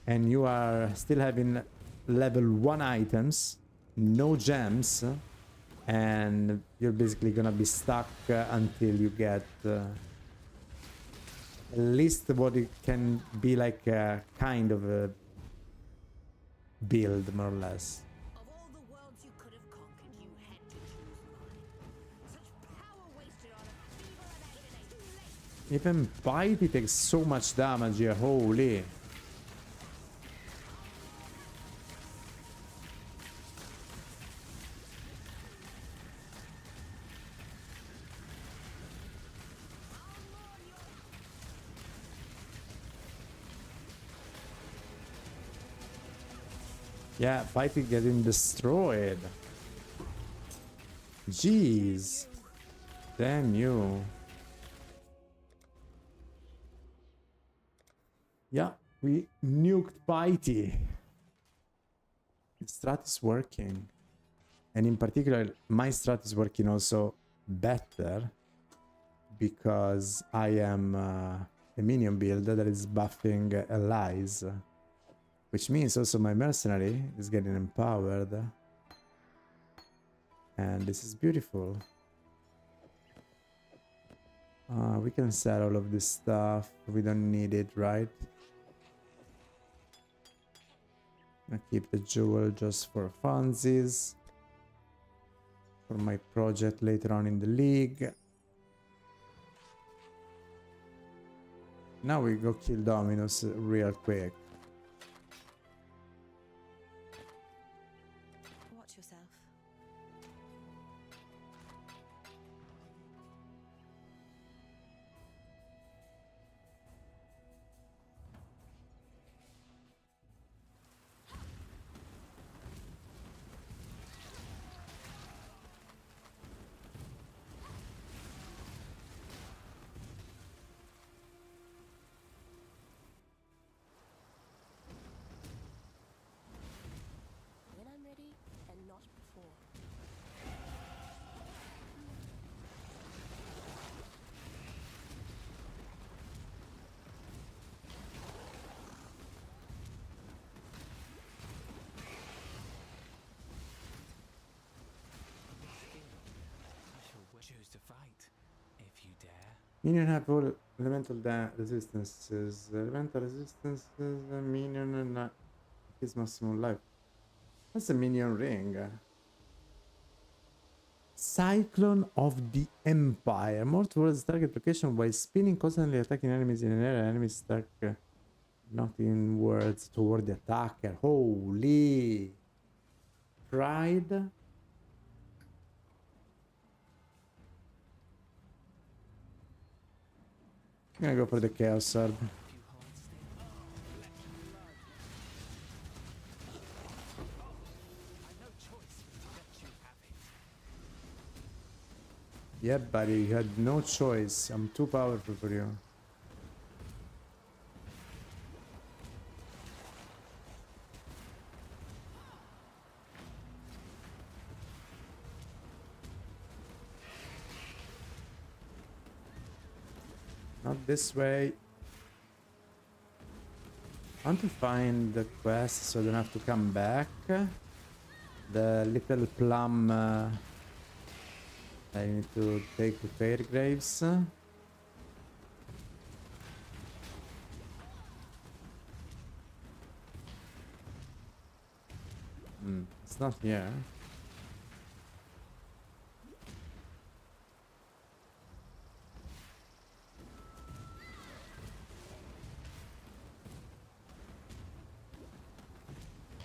and you are still having level 1 items, no gems, and you're basically gonna be stuck until you get at least what it can be like a kind of a build, more or less. Of all the worlds you could have conquered, you had to choose mine. Such power wasted on a feeble imagination. Too late. Even Bitey takes so much damage here, holy. Yeah, Bitey getting destroyed. Jeez. Damn you. Yeah, we nuked Bitey. The strat is working. And in particular, my strat is working also better because I am a minion builder that is buffing allies. Which means also my mercenary is getting empowered. And this is beautiful. We can sell all of this stuff. We don't need it, right? I keep the jewel just for funsies. For my project later on in the league. Now we go kill Dominus real quick. Watch yourself. When I'm ready, and not before. I shall choose to fight, if you dare. Minion have all elemental resistances. Elemental resistances, minion and his maximum life. That's a minion ring. Cyclone of the Empire. More towards target location while spinning, constantly attacking enemies in an area. Enemies start knocking words toward the attacker. Holy. Pride. I'm gonna go for the Chaos Sword. If you hold still, let I've no choice but to let you have it. Yeah, buddy, you had no choice. I'm too powerful for you. Not this way. I want to find the quest so I don't have to come back. The little plum I need to take the fair graves. It's not here.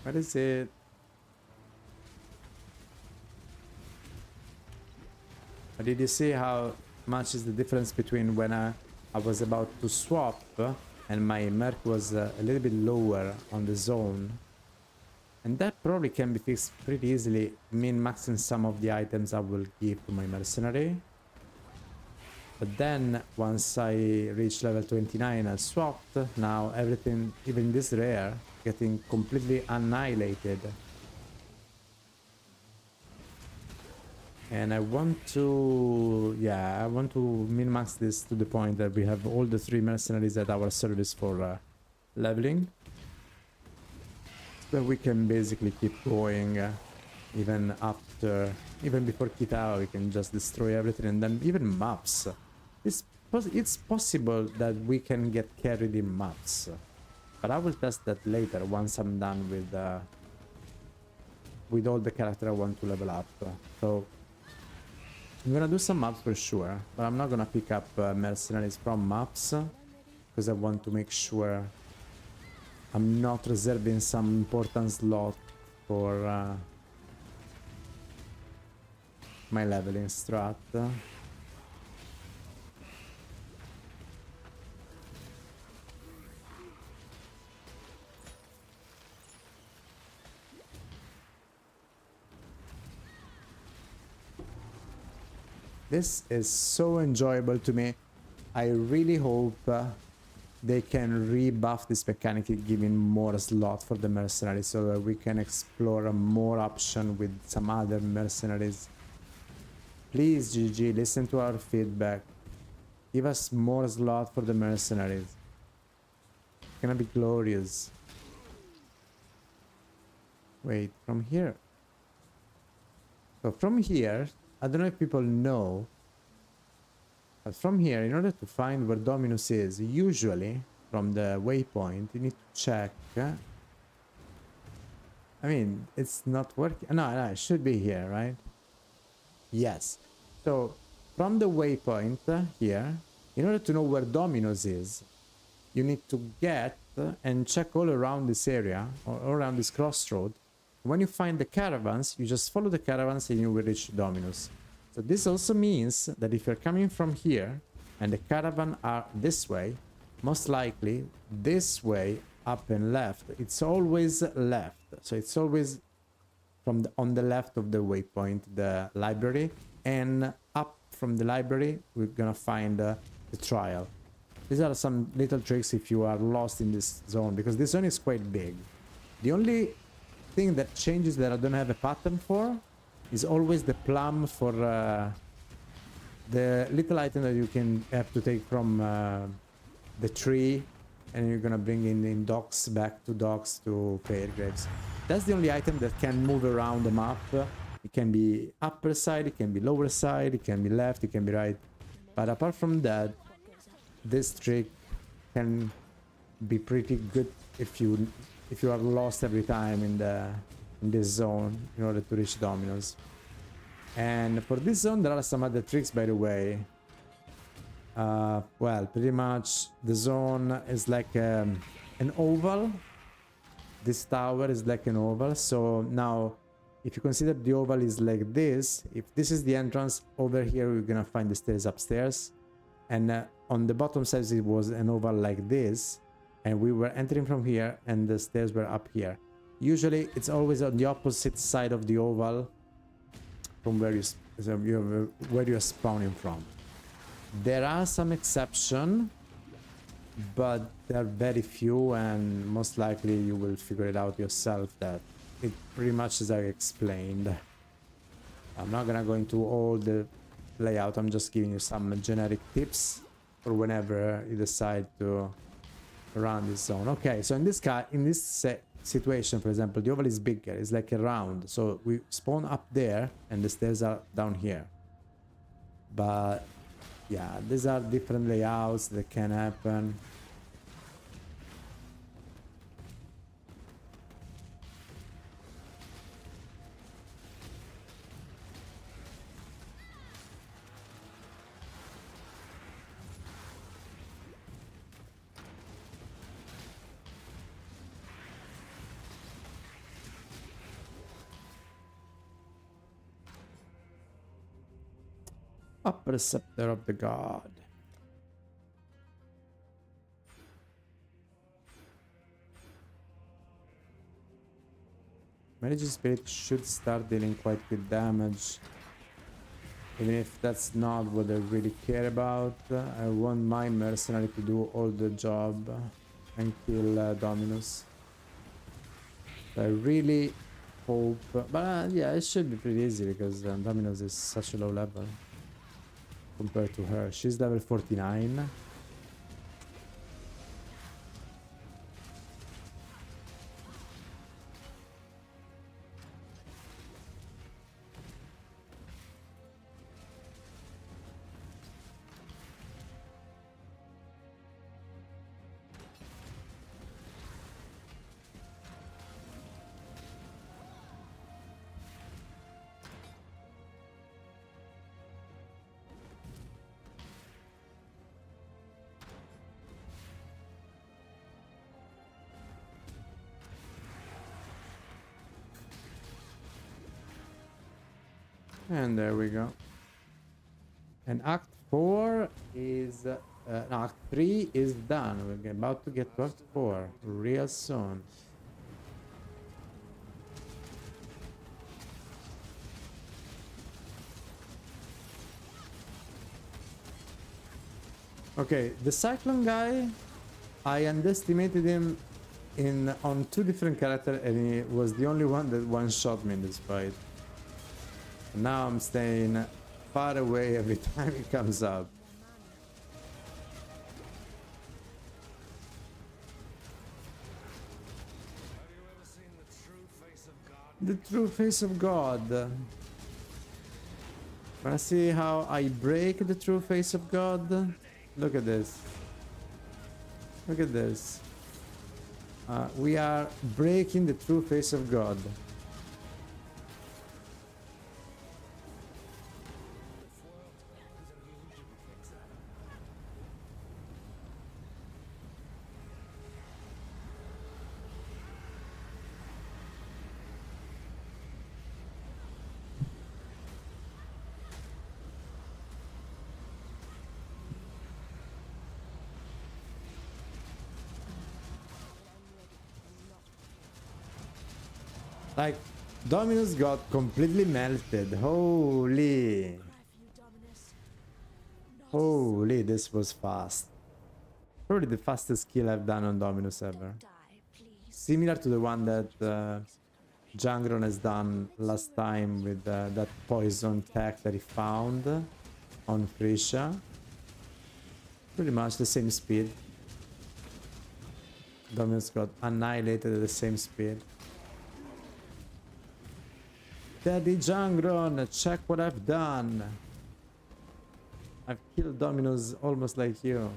What is it? Did you see how much is the difference between when I was about to swap and my merc was a little bit lower on the zone? And that probably can be fixed pretty easily, min-maxing some of the items I will give to my mercenary. But then, once I reach level 29, I swapped. Now everything, even this rare, getting completely annihilated. And I want to, yeah, I want to min-max this to the point that we have all the 3 mercenaries at our service for leveling. So we can basically keep going even after, even before Kitao, we can just destroy everything, and then even maps. It's possible that we can get carried in maps, but I will test that later once I'm done with all the character I want to level up. So I'm gonna do some maps for sure, but I'm not gonna pick up mercenaries from maps because I want to make sure I'm not reserving some important slot for my leveling strat. This is so enjoyable to me. I really hope they can rebuff this mechanic, giving more slot for the mercenaries so that we can explore more option with some other mercenaries. Please, GG, listen to our feedback. Give us more slot for the mercenaries. It's gonna be glorious. Wait, from here. So from here, I don't know if people know, but from here, in order to find where Dominus is, usually from the waypoint, you need to check. I mean, it's not working. No, it should be here, right? Yes. So from the waypoint here, in order to know where Dominus is, you need to get and check all around this area, or around this crossroad. When you find the caravans, you just follow the caravans and you will reach Dominus. So this also means that if you're coming from here and the caravan are this way, most likely this way, up and left, it's always left. So it's always from on the left of the waypoint, the library, and up from the library, we're gonna find the trial. These are some little tricks if you are lost in this zone, because this zone is quite big. The only thing that changes that I don't have a pattern for is always the plum for the little item that you can have to take from the tree, and you're gonna bring in docks, back to docks to fair graves. That's the only item that can move around the map. It can be upper side, it can be lower side, it can be left, it can be right. But apart from that, this trick can be pretty good if you are lost every time in this zone in order to reach Dominus. And for this zone, there are some other tricks, by the way. Well, pretty much the zone is like an oval. This tower is like an oval. So now, if you consider the oval is like this, if this is the entrance, over here we're gonna find the stairs upstairs. And on the bottom side it was an oval like this. And we were entering from here and the stairs were up here. Usually it's always on the opposite side of the oval from where you're spawning from. There are some exceptions, but they're very few, and most likely you will figure it out yourself that it pretty much as I explained. I'm not gonna go into all the layout, I'm just giving you some generic tips for whenever you decide to run this zone. Okay, so in this situation, for example, the oval is bigger, it's like a round, so we spawn up there and the stairs are down here. But yeah, these are different layouts that can happen. A preceptor of the god. Mage Spirit should start dealing quite good damage. Even if that's not what I really care about. I want my mercenary to do all the job and kill Dominus. I really hope... But yeah, it should be pretty easy because Dominus is such a low level compared to her. She's level 49. And there we go. And Act 4 is... no, Act 3 is done. We're about to get to Act 4 real soon. Okay, the Cyclone guy, I underestimated him on 2 different characters and he was the only one that one-shot me in this fight. Now I'm staying far away every time he comes up. The true face of God. Wanna see how I break the true face of God? Look at this. Look at this. We are breaking the true face of God. Like, Dominus got completely melted. Holy. Holy, this was fast. Probably the fastest kill I've done on Dominus ever. Similar to the one that Jangron has done last time with that poison tech that he found on Frisia. Pretty much the same speed. Dominus got annihilated at the same speed. Daddy Jangron, check what I've done. I've killed Dominus almost like you.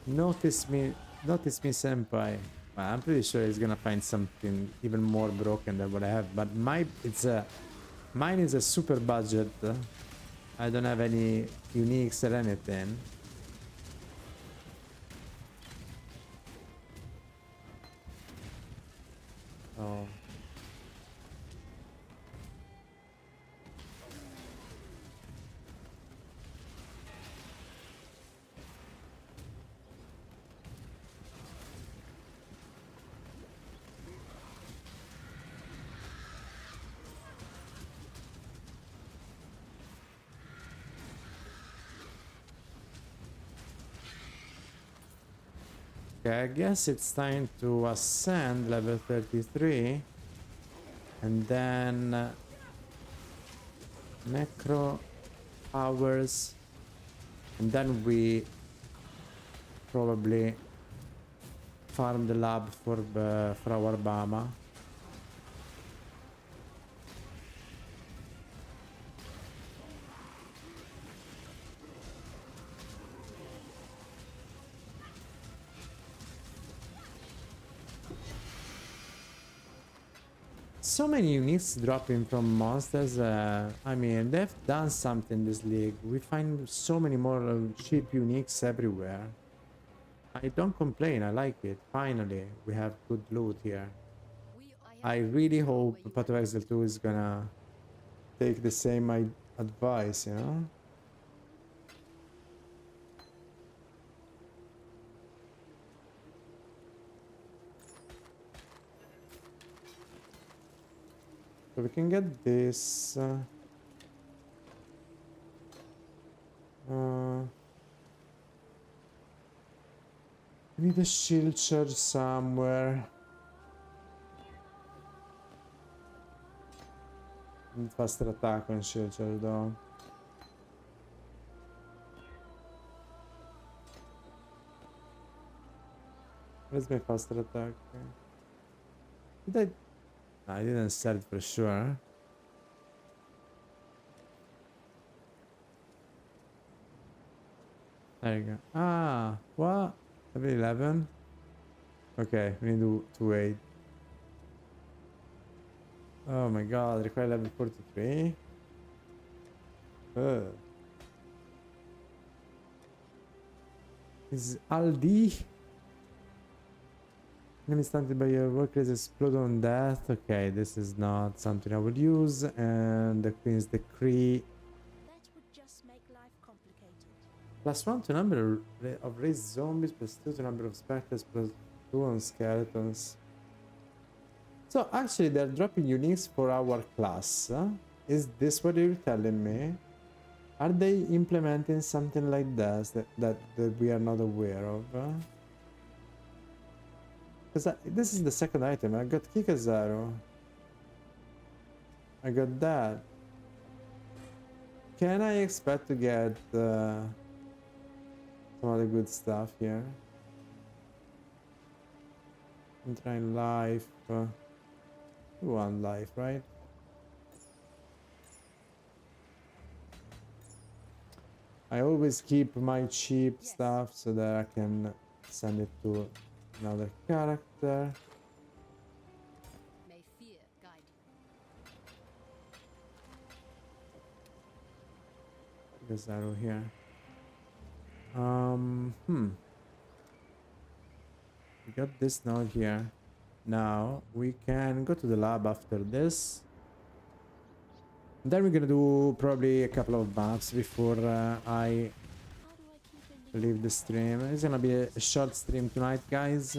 Notice me, senpai. Well, I'm pretty sure he's gonna find something even more broken than what I have. But mine is a super budget. I don't have any uniques or anything. Oh. Okay, I guess it's time to ascend level 33 and then necro powers, and then we probably farm the lab for our Bama. So many uniques dropping from monsters. I mean, they've done something in this league. We find so many more cheap uniques everywhere. I don't complain. I like it. Finally, we have good loot here. I really hope Path of Exile 2 is gonna take the same advice, you know? So we can get this. We need a shield charge somewhere. Need faster attack on shield charge though. Where's my faster attack? Did I? I didn't sell it for sure. There you go. Ah, what? Level 11? Okay, we need to wait. Oh my god, require level 43? Is Aldi? Enemy stunted by your workers explode on death. Okay, this is not something I would use. And the Queen's Decree. That would just make life complicated. +1 to number of raised zombies, +2 to number of specters, +2 on skeletons. So actually they're dropping uniques for our class. Is this what you're telling me? Are they implementing something like this that we are not aware of? Because this is the second item. I got Kikazaru. I got that. Can I expect to get some other good stuff here? I'm trying life. One life, right? I always keep my cheap stuff so that I can send it to another character. May fear guide you. There's arrow here. We got this node here. Now we can go to the lab after this. Then we're gonna do probably a couple of maps before I leave the stream. It's gonna be a short stream tonight, guys.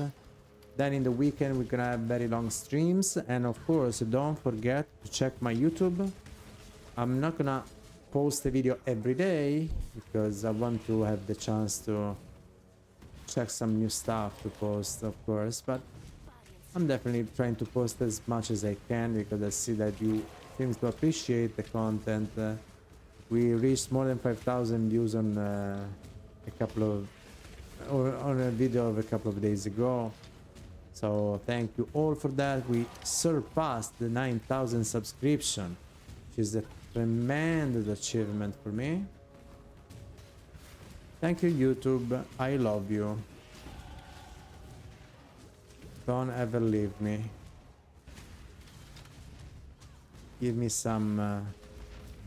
Then in the weekend we're gonna have very long streams, and of course don't forget to check my YouTube. I'm not gonna post a video every day because I want to have the chance to check some new stuff to post, of course, but I'm definitely trying to post as much as I can because I see that you seem to appreciate the content. We reached more than 5,000 views on on a video of a couple of days ago. So thank you all for that. We surpassed the 9,000 subscription, which is a tremendous achievement for me. Thank you, YouTube. I love you. Don't ever leave me. Give me some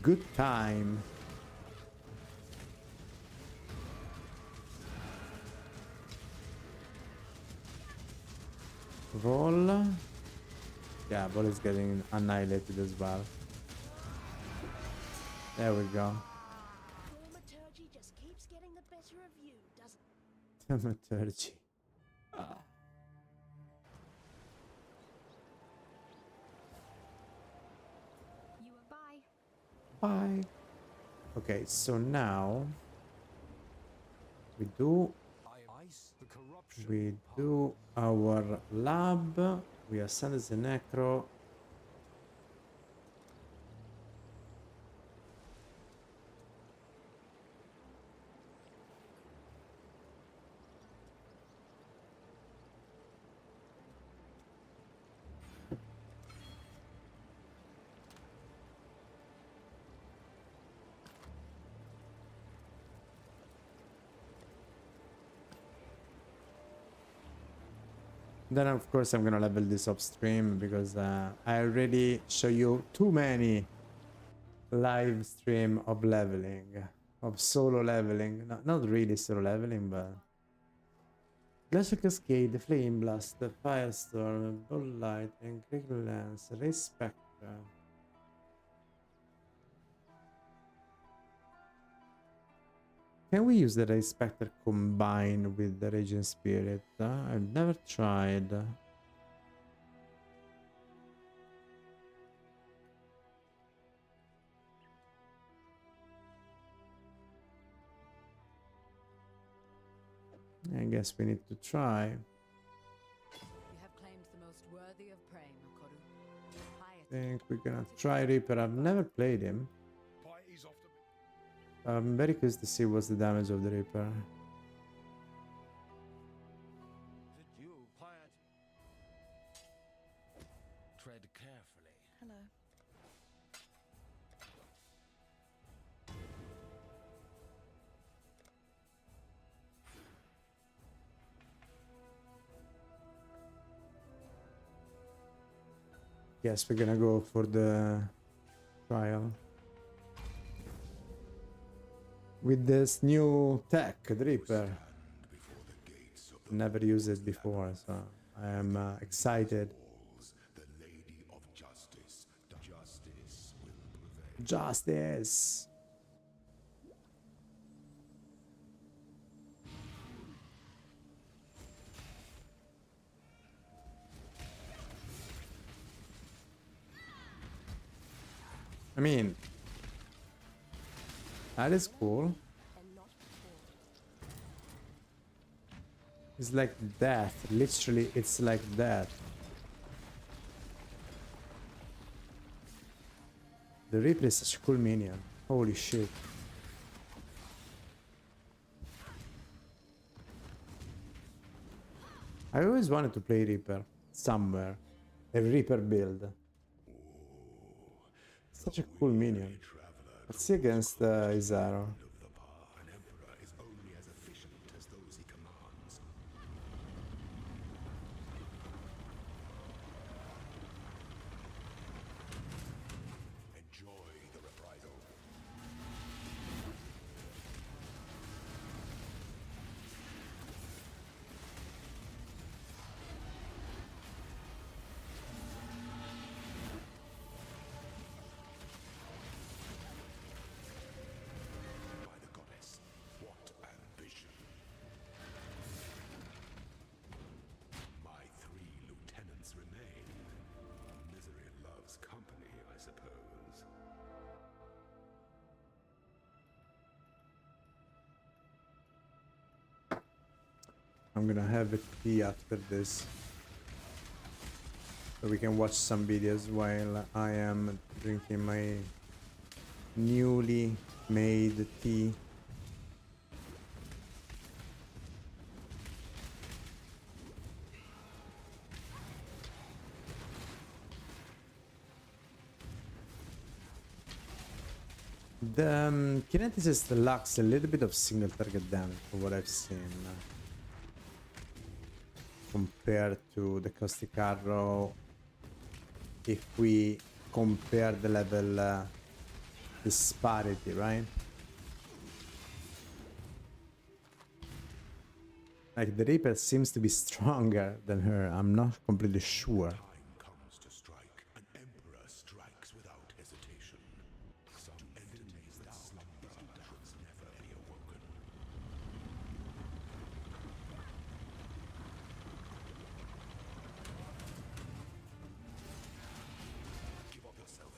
good time. Roll. Yeah, Ball is getting annihilated as well. There we go. Thaumaturgy just keeps getting the better of you, doesn't it? Thaumaturgy. You are bye. Bye. Okay, so now we do our lab. We ascend as a necro. Then of course I'm gonna level this off stream because I already show you too many live stream of leveling, of solo leveling. Not really solo leveling, but Glacial Cascade, the Flame Blast, the Firestorm, Ball Lightning, Critical Lance, Ray Spectre. Can we use the Ray Spectre combined with the Raging Spirit? I've never tried. I guess we need to try. You have claimed the most worthy of prey, Makoru. I think we're gonna try Reaper. I've never played him. Piety's off to me. I'm very curious to see what's the damage of the Reaper. Is it you, Piety? Tread carefully. Hello. Yes, we're gonna go for the trial. With this new tech, the Reaper. Never used it before, so I am excited. The Lady of Justice. Justice will prevail. Justice! I mean, that is cool. And not before. It's like death. Literally, it's like death. The Reaper is such a cool minion. Holy shit. I always wanted to play Reaper somewhere. A Reaper build. Such a cool minion. Let's see against Izaro. An emperor is only as efficient as those he commands. Enjoy the reprisal. By the goddess, what ambition! My 3 lieutenants remain. Misery loves company, I suppose. I'm gonna have a tea after this. So we can watch some videos while I am drinking my newly made tea. The Kineticist lacks a little bit of single target damage from what I've seen. Compared to the Caustic Arrow, if we compare the level disparity, right? Like the Reaper seems to be stronger than her. I'm not completely sure. Time comes to strike. An emperor strikes without hesitation. Some entities that slumber should never be awoken. Give up yourself.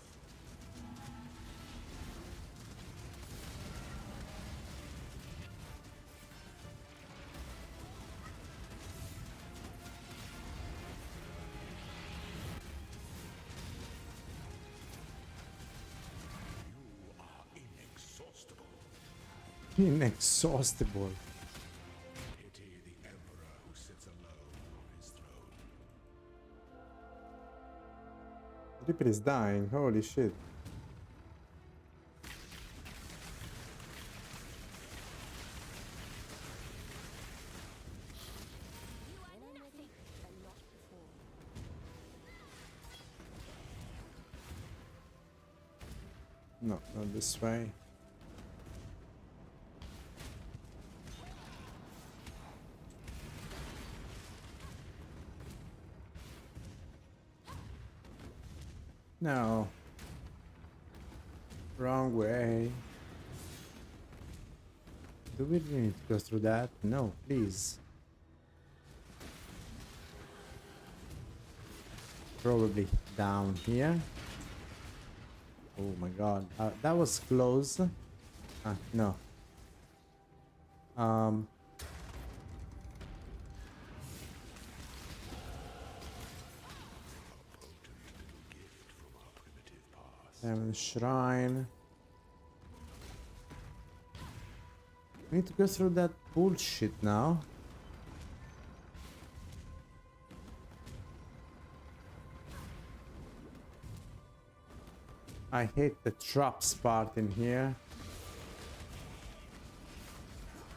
You are inexhaustible. Inexhaustible. Pity the emperor who sits alone on his throne. Reaper is dying. Holy shit. When I'm ready, and not No, not this way. No. Wrong way. Do we really need to go through that? No, please. Probably down here. Oh my god. That was close. No. Diamond Shrine. We need to go through that bullshit now. I hate the traps part in here.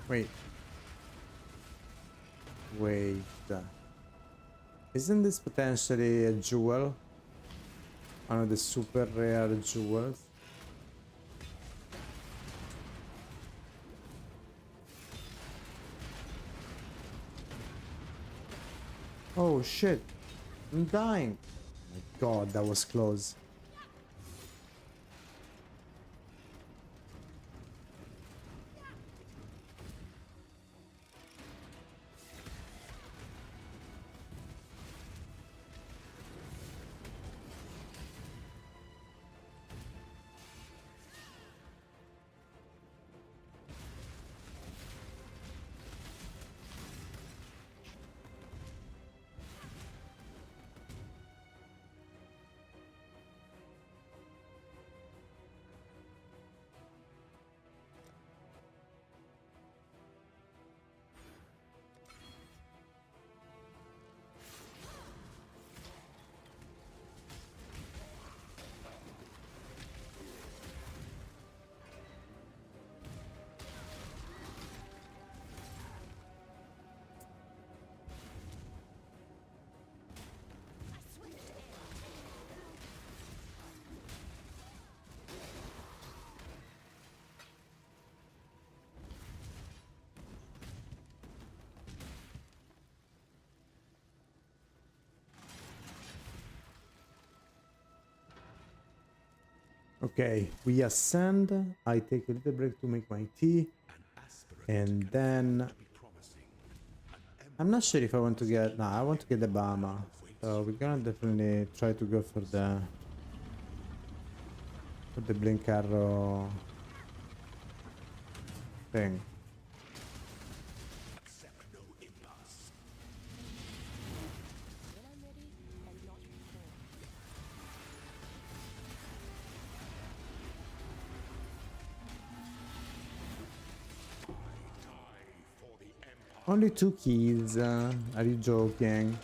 Wait. Wait. Isn't this potentially a jewel? One of the super rare jewels. Oh shit. I'm dying. Oh my god, that was close. Okay, we ascend. I take a little break to make my tea. And then... I'm not sure if I want to get... No, I want to get the Bama. So we're gonna definitely try to go for the... For the blink arrow... thing. When I'm ready, and not before. Only 2 keys. Are you joking?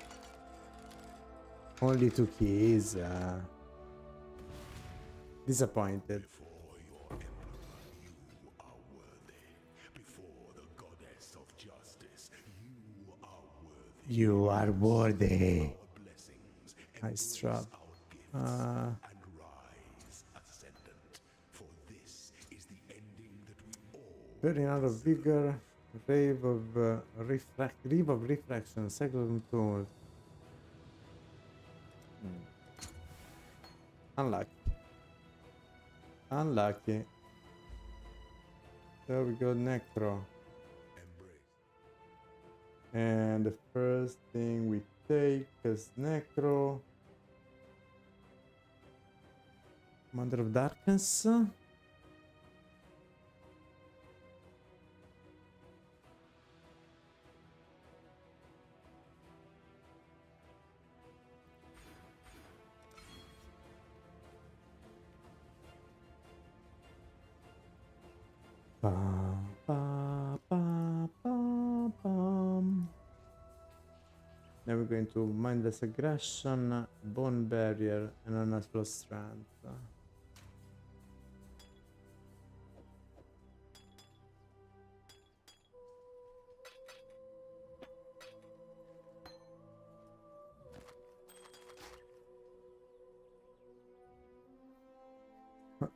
Only 2 keys. Disappointed. Before your emperor, you are worthy. Before the goddess of justice, you are worthy. You are worthy. Our blessings, Nice embrace trap. our gifts, and rise ascendant. For this is the ending that we all Burning out of vigor. Rave of refraction. Second tool. Unlucky. Unlucky. There we go, Necro. embrace. And the first thing we take is Necro. Mother of Darkness. Ba, ba, ba, ba, bum. Now we're going to Mindless Aggression, Bone Barrier, and Unnatural Strength.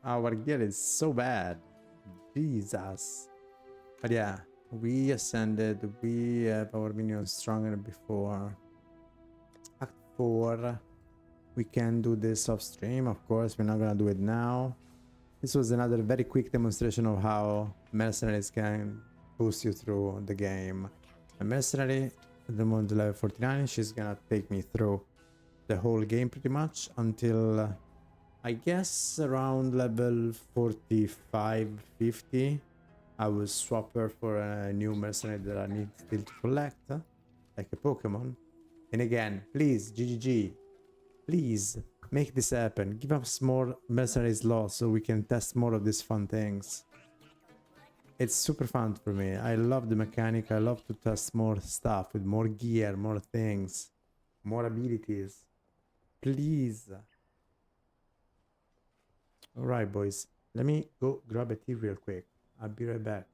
Our gear is so bad. Jesus. But yeah, we ascended. We have our minions stronger than before. Act 4. We can do this off stream, of course. We're not gonna do it now. This was another very quick demonstration of how mercenaries can boost you through the game. A mercenary at the moment level 49, she's gonna take me through the whole game pretty much until I guess around level 45, 50. I will swap her for a new mercenary that I need still to collect, like a Pokemon. And again, please, GGG, please make this happen. Give us more mercenary slots so we can test more of these fun things. It's super fun for me. I love the mechanic. I love to test more stuff with more gear, more things, more abilities. Please. Alright, boys. Let me go grab a tea real quick. I'll be right back.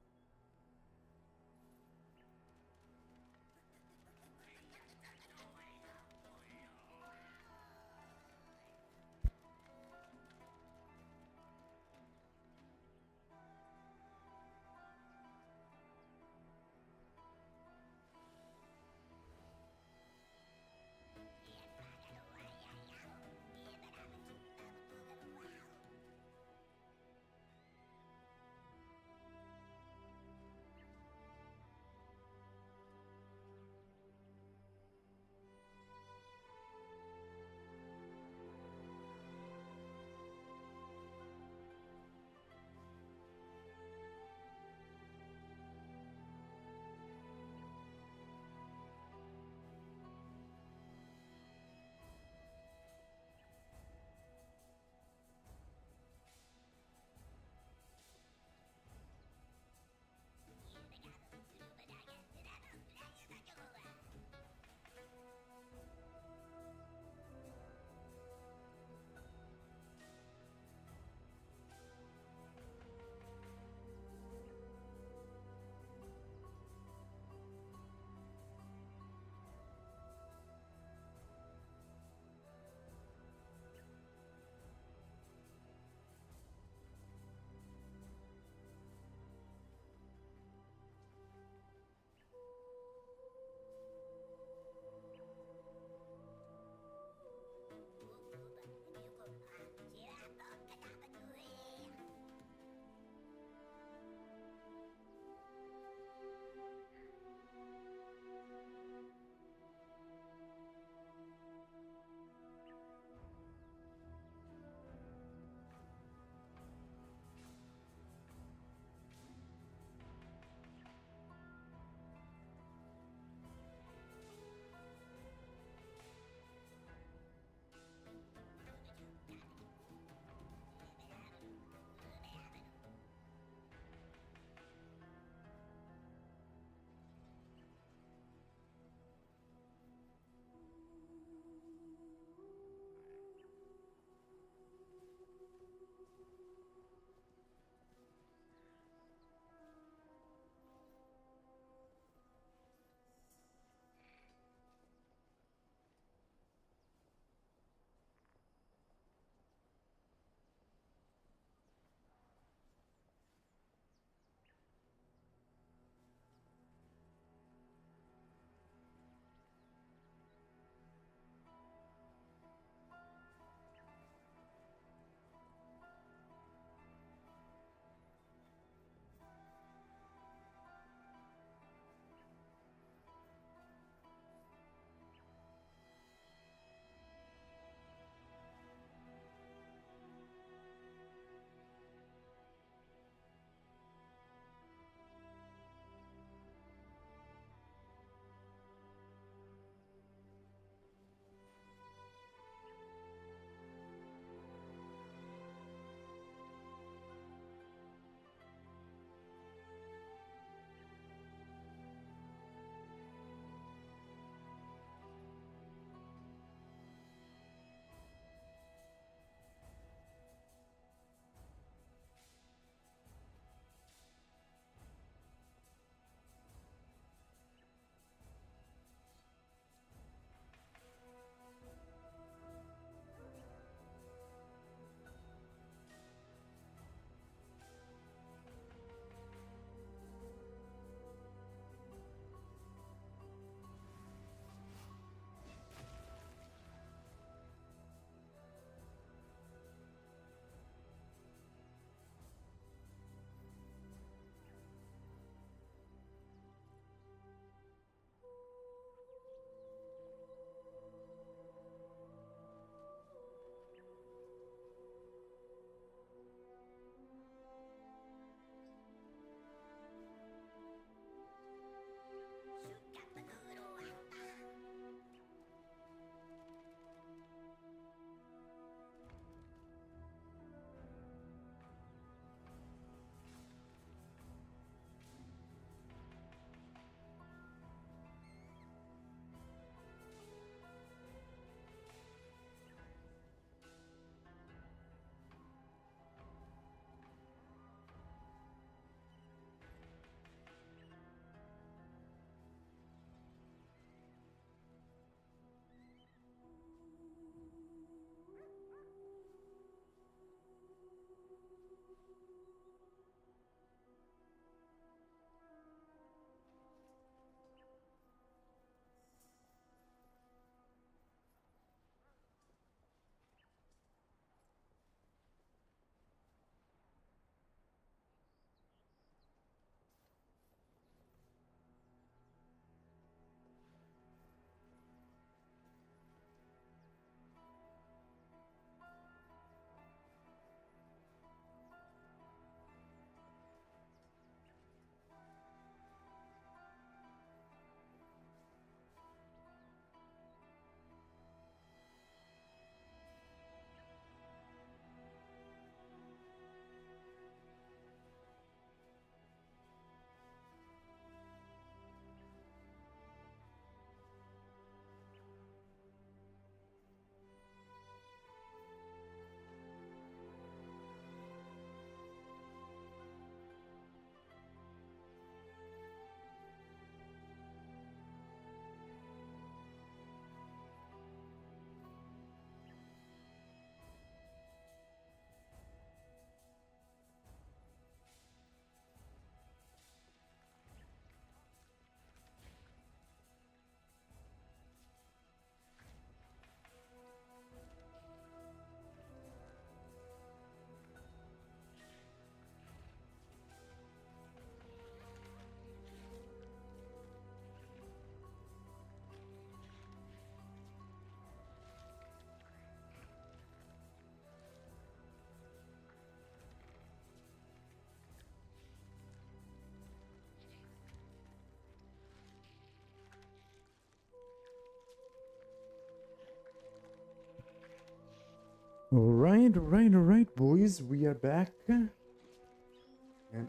Alright, boys, we are back. And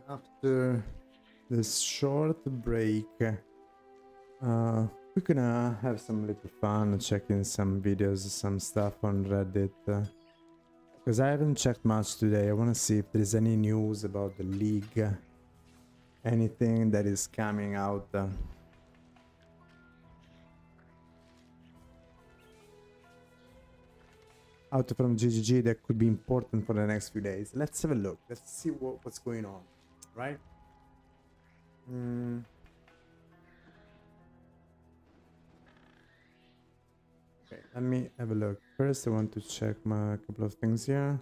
after this short break, we're gonna have some little fun, checking some videos, some stuff on Reddit. Because I haven't checked much today. I want to see if there's any news about the league. Anything that is coming out. Out from GGG that could be important for the next few days. Let's have a look. Let's see what's going on, right? Okay, let me have a look. First, I want to check my couple of things here.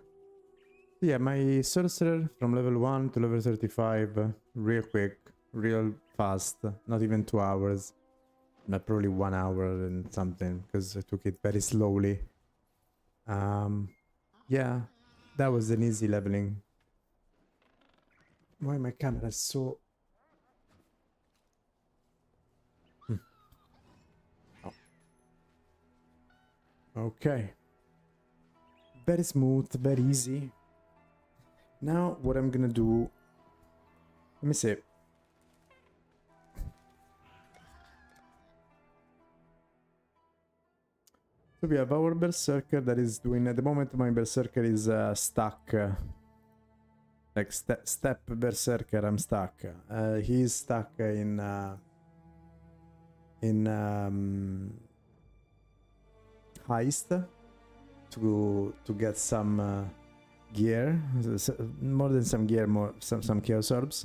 Yeah, my sorcerer from level 1 to level 35, real quick, real fast, not even 2 hours, but probably 1 hour and something, because I took it very slowly. Yeah, that was an easy leveling. Why my camera is so... Oh. Okay. Very smooth, very easy. Now what I'm gonna do... Let me see. So we have our berserker that is doing, at the moment my berserker is stuck, like step berserker, I'm stuck. He's stuck in heist to get some gear, more than some gear, more some chaos orbs,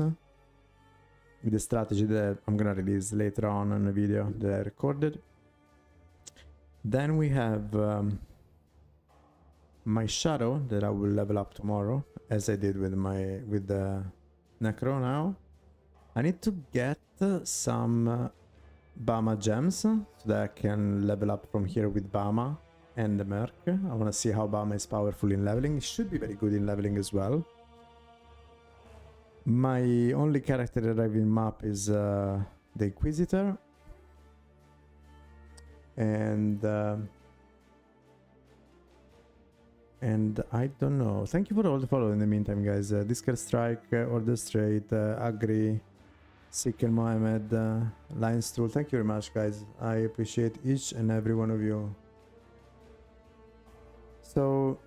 with the strategy that I'm gonna release later on in a video that I recorded. Then we have my shadow that I will level up tomorrow, as I did with the Necro now. I need to get some Bama gems so that I can level up from here with Bama and the Merc. I want to see how Bama is powerful in leveling. It should be very good in leveling as well. My only character arriving map is the Inquisitor. And I don't know. Thank you for all the follow in the meantime, guys. Discard Strike, Order Straight, Agri, Sikh and Mohammed, Lions Tool. Thank you very much, guys. I appreciate each and every one of you. So,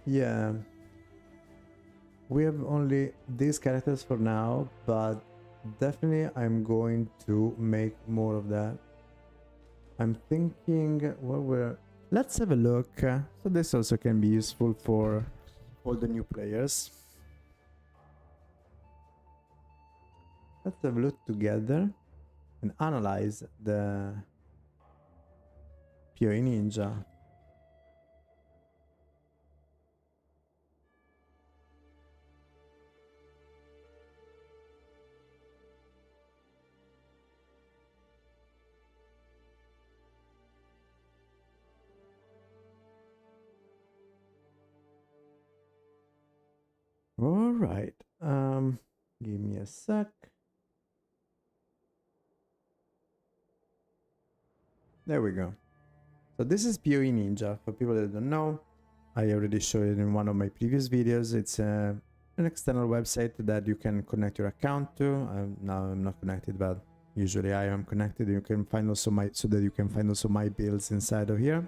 yeah. We have only these characters for now, but definitely I'm going to make more of that. I'm thinking, let's have a look. So this also can be useful for all the new players. Let's have a look together and analyze the PoE Ninja. All right. Give me a sec. There we go. So this is PoE Ninja. For people that don't know, I already showed it in one of my previous videos. It's an external website that you can connect your account to. Now I'm not connected, but usually I am connected. You can find also my builds inside of here.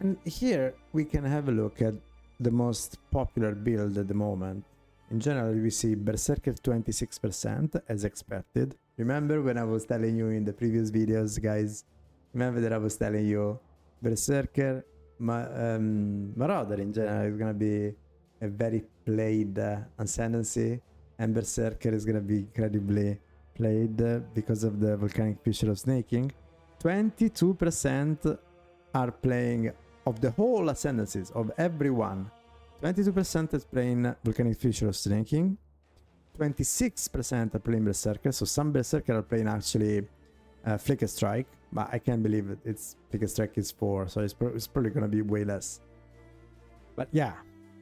And here we can have a look at the most popular build at the moment. In general, we see Berserker 26% as expected. Remember when I was telling you in the previous videos, guys? Remember that I was telling you Berserker, Marauder in general is gonna be a very played ascendancy, and Berserker is gonna be incredibly played because of the Volcanic Fissure of Snaking. 22% are playing of the whole ascendancies of everyone. 22% is playing Volcanic Fissure of Snaking. 26% are playing Berserker. So some Berserker are playing actually Flicker Strike, but I can't believe it. It's Flicker Strike is 4, so it's probably gonna be way less. But yeah,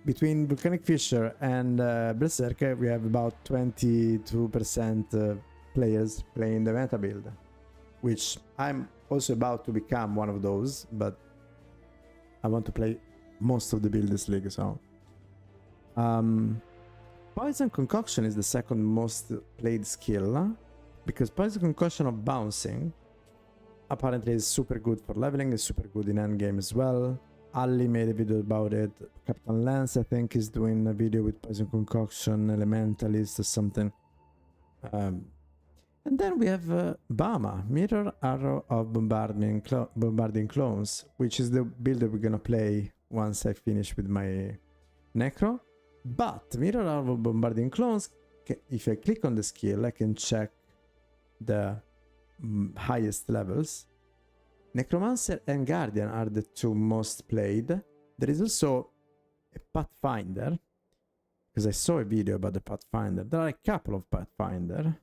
between Volcanic Fissure and Berserker, we have about 22% players playing the meta build, which I'm also about to become one of those, but I want to play most of the Bundesliga. So Poison Concoction is the second most played skill, because Poison Concoction of bouncing apparently is super good for leveling, is super good in endgame as well. Ali made a video about it. Captain Lance, I think, is doing a video with Poison Concoction, Elementalist or something. And then we have Bama, Mirror Arrow of Bombarding Clones, which is the build that we're gonna play once I finish with my Necro. But Mirror Arrow of Bombarding Clones, if I click on the skill, I can check the highest levels. Necromancer and Guardian are the two most played. There is also a Pathfinder, because I saw a video about the Pathfinder. There are a couple of Pathfinder,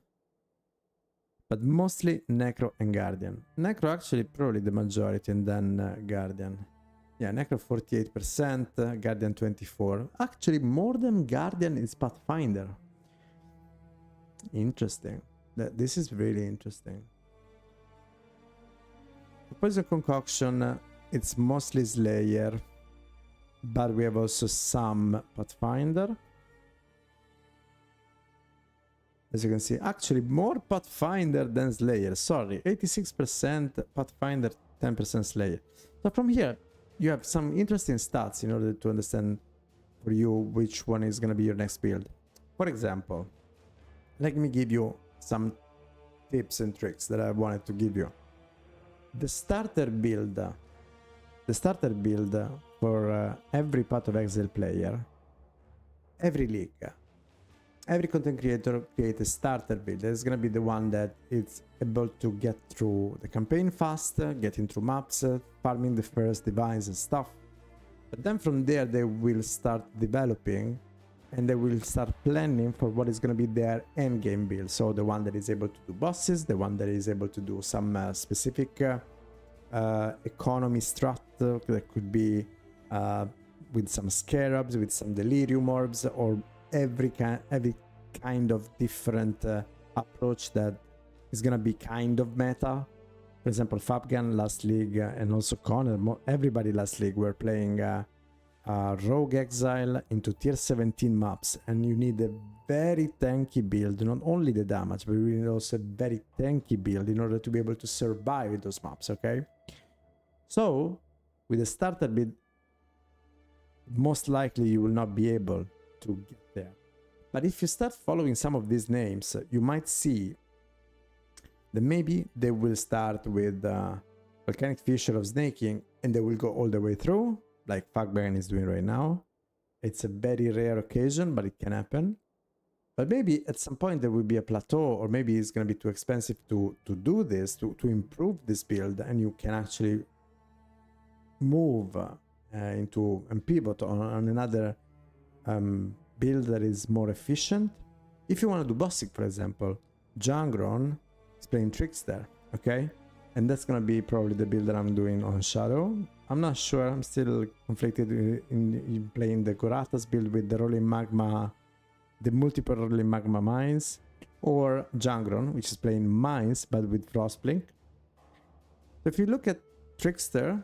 but mostly Necro and Guardian. Necro actually probably the majority, and then Guardian. Yeah, Necro 48%, Guardian 24%. Actually, more than Guardian is Pathfinder. Interesting. This is really interesting. Poison Concoction, it's mostly Slayer, but we have also some Pathfinder. As you can see, actually more Pathfinder than Slayer, sorry. 86% Pathfinder, 10% Slayer. So from here, you have some interesting stats in order to understand for you which one is going to be your next build. For example, let me give you some tips and tricks that I wanted to give you. The starter build for every Path of Exile player, every league, every content creator create a starter build. That's gonna be the one that is able to get through the campaign fast, getting through maps, farming the first device and stuff. But then from there they will start developing and they will start planning for what is gonna be their end game build. So the one that is able to do bosses, the one that is able to do some specific economy strat that could be with some scarabs, with some delirium orbs, or every kind of different approach that is gonna be kind of meta. For example, Fabgan last league and also Connor, everybody last league were playing Rogue Exile into tier 17 maps, and you need a very tanky build, not only the damage, but you need also a very tanky build in order to be able to survive with those maps, okay? So, with a starter build, most likely you will not be able to get there. But if you start following some of these names, you might see that maybe they will start with Volcanic Fissure of Snaking, and they will go all the way through, like Fagban is doing right now. It's a very rare occasion, but it can happen. But maybe at some point there will be a plateau, or maybe it's going to be too expensive to do this, to improve this build, and you can actually move into and pivot on another build that is more efficient. If you want to do bossing, for example, Jangron is playing Trickster, okay? And that's gonna be probably the build that I'm doing on Shadow. I'm not sure, I'm still conflicted in playing the Goratas build with the Rolling Magma, the multiple Rolling Magma Mines, or Jangron, which is playing Mines but with Frostblink. So if you look at Trickster,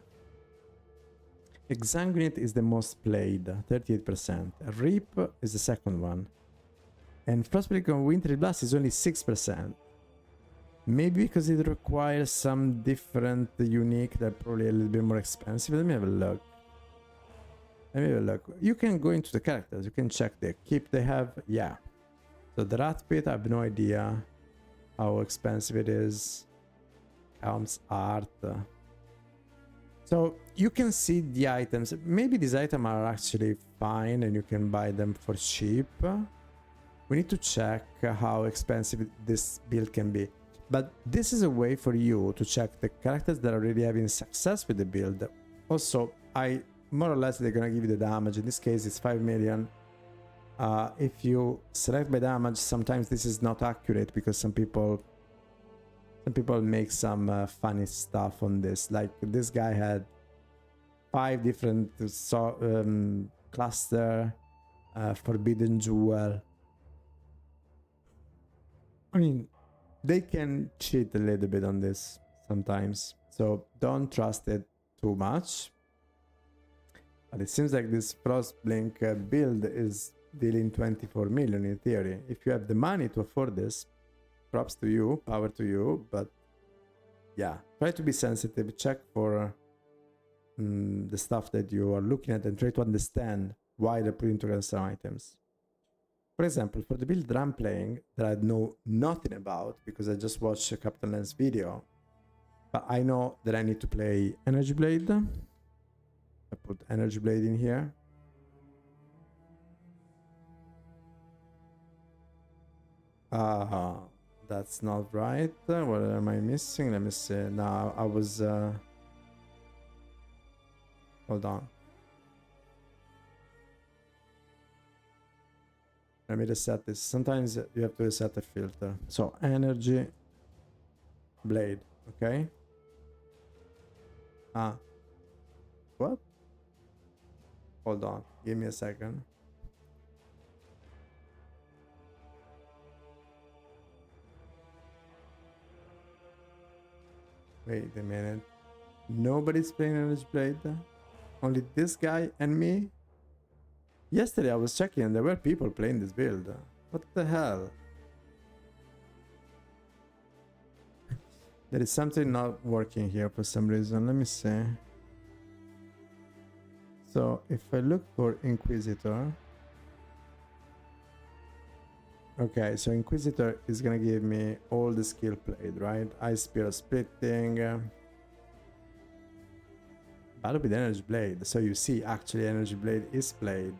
Exsanguinate is the most played, 38%. Reap is the second one. And Frostblink on Wintry Blast is only 6%. Maybe because it requires some different unique that are probably a little bit more expensive. Let me have a look. You can go into the characters, you can check the equip they have. Yeah. So the Rat Pit, I have no idea how expensive it is. Helm's Art. So you can see the items. Maybe these items are actually fine and you can buy them for cheap. We need to check how expensive this build can be. But this is a way for you to check the characters that are already having success with the build. Also, more or less they're gonna give you the damage. In this case, it's 5 million. If you select by damage, sometimes this is not accurate because some people make some funny stuff on this. Like this guy had 5 different cluster, Forbidden Jewel. I mean, they can cheat a little bit on this sometimes, so don't trust it too much. But it seems like this Frostblink build is dealing 24 million in theory. If you have the money to afford this, props to you, power to you, but yeah, try to be sensitive, check for the stuff that you are looking at and try to understand why they're putting together some items. For example, for the build that I'm playing, that I know nothing about because I just watched a Captain Lens video, but I know that I need to play Energy Blade. I put Energy Blade in here. That's not right. What am I missing? Let me see. No, I was... Hold on. Let me reset this. Sometimes you have to reset the filter. So, Energy Blade. Okay. What? Hold on. Give me a second. Wait a minute. Nobody's playing Energy Blade? Only this guy and me? Yesterday I was checking and there were people playing this build. What the hell? There is something not working here for some reason. Let me see. So if I look for Inquisitor. Okay, so Inquisitor is gonna give me all the skill played, right? Ice Spear splitting. Battle with Energy Blade. So you see, actually Energy Blade is played.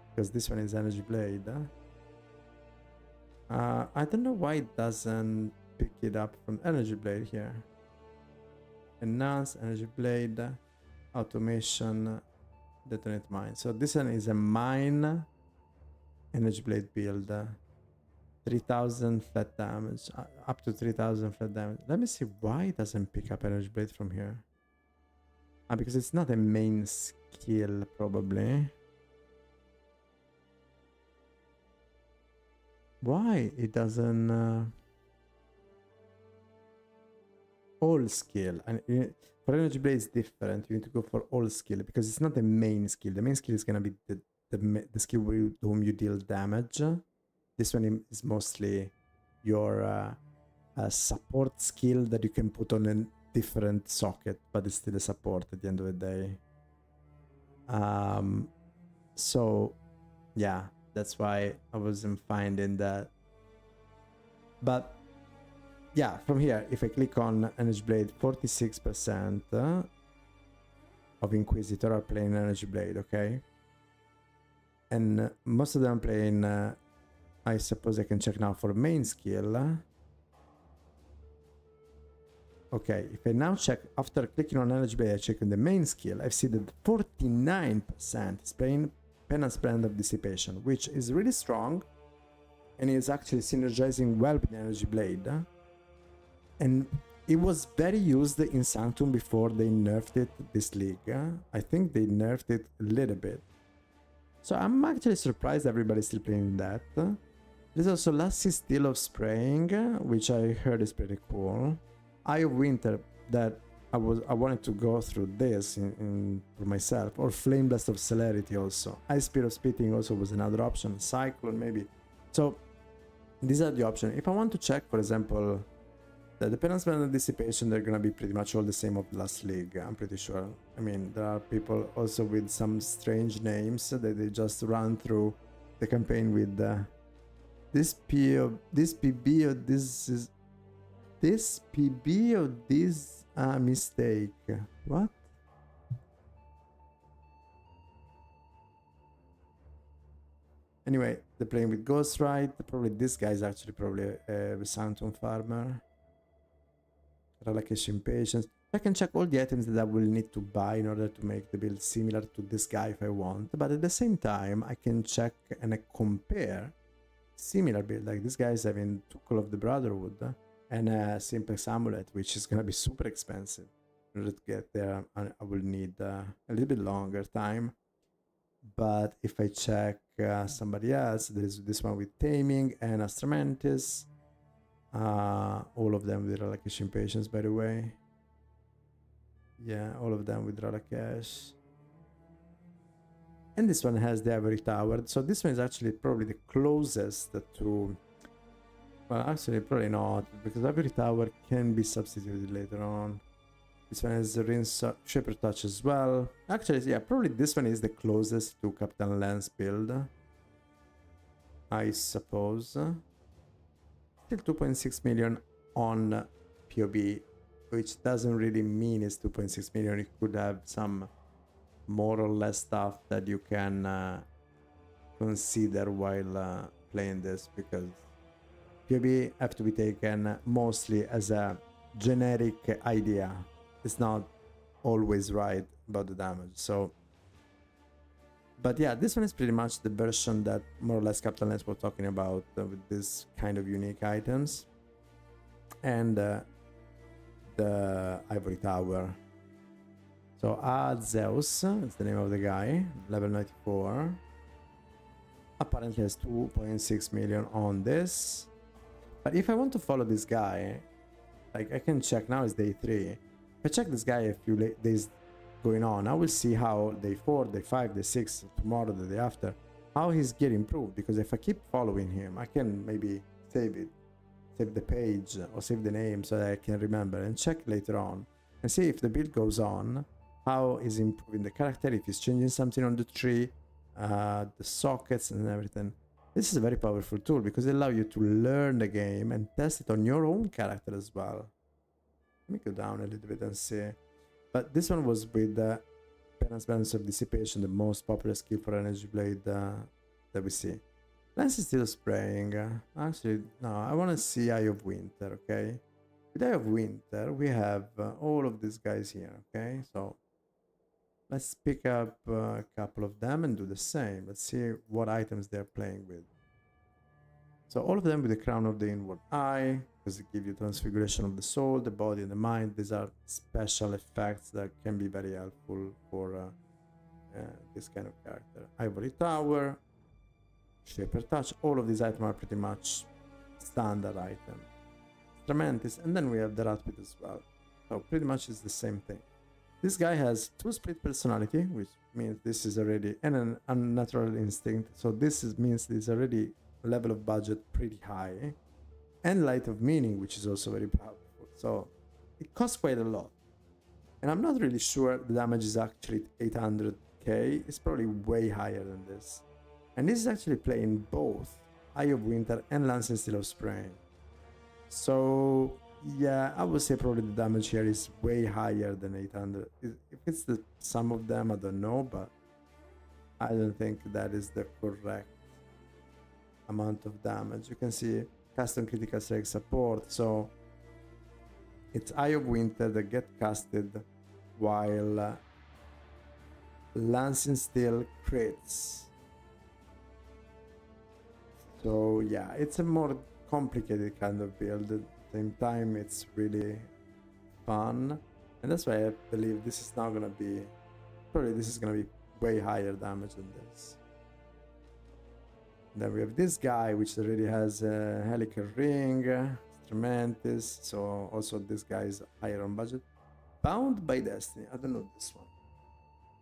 Because this one is Energy Blade. I don't know why it doesn't pick it up from Energy Blade here. Enhance, Energy Blade, Automation, Detonate Mine. So this one is a mine Energy Blade build. 3000 flat damage. Up to 3000 flat damage. Let me see why it doesn't pick up Energy Blade from here. Because it's not a main skill, probably. Why it doesn't... all skill. And for Energy Blade is different. You need to go for all skill because it's not the main skill. The main skill is gonna be the skill with whom you deal damage. This one is mostly your support skill that you can put on a different socket, but it's still a support at the end of the day. So yeah, that's why I wasn't finding that. But yeah, from here, if I click on Energy Blade, 46% of Inquisitor are playing Energy Blade, okay? And most of them are playing, I suppose I can check now for main skill. Okay, if I now check, after clicking on Energy Blade, I check on the main skill, I see that 49% is playing Penance Brand of Dissipation, which is really strong and is actually synergizing well with Energy Blade. And it was very used in Sanctum before they nerfed it this league. I think they nerfed it a little bit. So I'm actually surprised everybody's still playing that. There's also Lassie Steel of Spraying, which I heard is pretty cool. Eye of Winter, that I wanted to go through this for myself, or Flame Blast of Celerity also. Ice Spear of Spitting also was another option. Cyclone maybe. So these are the options. If I want to check, for example, the Penance Brand of Dissipation, they're gonna be pretty much all the same of the last league, I'm pretty sure. I mean, there are people also with some strange names that they just run through the campaign with this PB or this is this PB or this mistake. What? Anyway, they're playing with Ghostwrite. Probably this guy is actually probably a Sanctum farmer. Relocation Patience. I can check all the items that I will need to buy in order to make the build similar to this guy if I want. But at the same time, I can check and compare similar build. Like this guy is having Tuckle of the Brotherhood and a Simplex Amulet, which is going to be super expensive. In order to get there, I will need a little bit longer time. But if I check somebody else, there is this one with Taming and Astramantis. All of them with Relocation Patience, by the way. Yeah, all of them with Ralakesh. And this one has the ivory tower. So this one is actually probably the closest to... Well, actually, probably not, because ivory tower can be substituted later on. This one has the rinse shaper touch as well. Actually, yeah, probably this one is the closest to Captain Lance build, I suppose. Still 2.6 million on POB, which doesn't really mean it's 2.6 million. It could have some more or less stuff that you can consider while playing this, because POB have to be taken mostly as a generic idea. It's not always right about the damage. So, but yeah, this one is pretty much the version that more or less Captain Lance was talking about, with this kind of unique items and the ivory tower. So Zeus, it's the name of the guy, level 94. Apparently has 2.6 million on this. But if I want to follow this guy, like I can check now, it's day 3. If I check this guy a few days going on, I will see how day 4, day 5, day 6, tomorrow, the day after, how his gear improved. Because if I keep following him, I can maybe save it, save the page or save the name so that I can remember and check later on and see if the build goes on, how is improving the character, if he's changing something on the tree, the sockets and everything. This is a very powerful tool because it allows you to learn the game and test it on your own character as well. Let me go down a little bit and see. But this one was with the Penance Balance of Dissipation, the most popular skill for Energy Blade that we see. Lance is still spraying. Actually, no, I want to see Eye of Winter, okay? With Eye of Winter, we have all of these guys here, okay? So let's pick up a couple of them and do the same. Let's see what items they're playing with. So all of them with the Crown of the Inward Eye, because they give you Transfiguration of the Soul, the Body and the Mind. These are special effects that can be very helpful for this kind of character. Ivory Tower, Shaper Touch. All of these items are pretty much standard items. Trementis, and then we have the Ratpit as well. So pretty much it's the same thing. This guy has 2 split personality, which means this is already, and an unnatural instinct. So this means this is already a level of budget pretty high, and light of meaning, which is also very powerful. So it costs quite a lot, and I'm not really sure the damage is actually 800k. It's probably way higher than this, and this is actually playing both Eye of Winter and Lance and Steel of Spring. So yeah, I would say probably the damage here is way higher than 800. If it's the sum of them, I don't know, but I don't think that is the correct amount of damage. You can see custom critical strike support, so it's Eye of Winter that get casted while Lance and Steel crits. So yeah, it's a more complicated kind of build. At the same time, it's really fun, and that's why I believe this is now gonna be, probably this is gonna be way higher damage than this. Then we have this guy, which already has a Helical Ring, Instrumentis, so also this guy is higher on budget. Bound by Destiny, I don't know this one.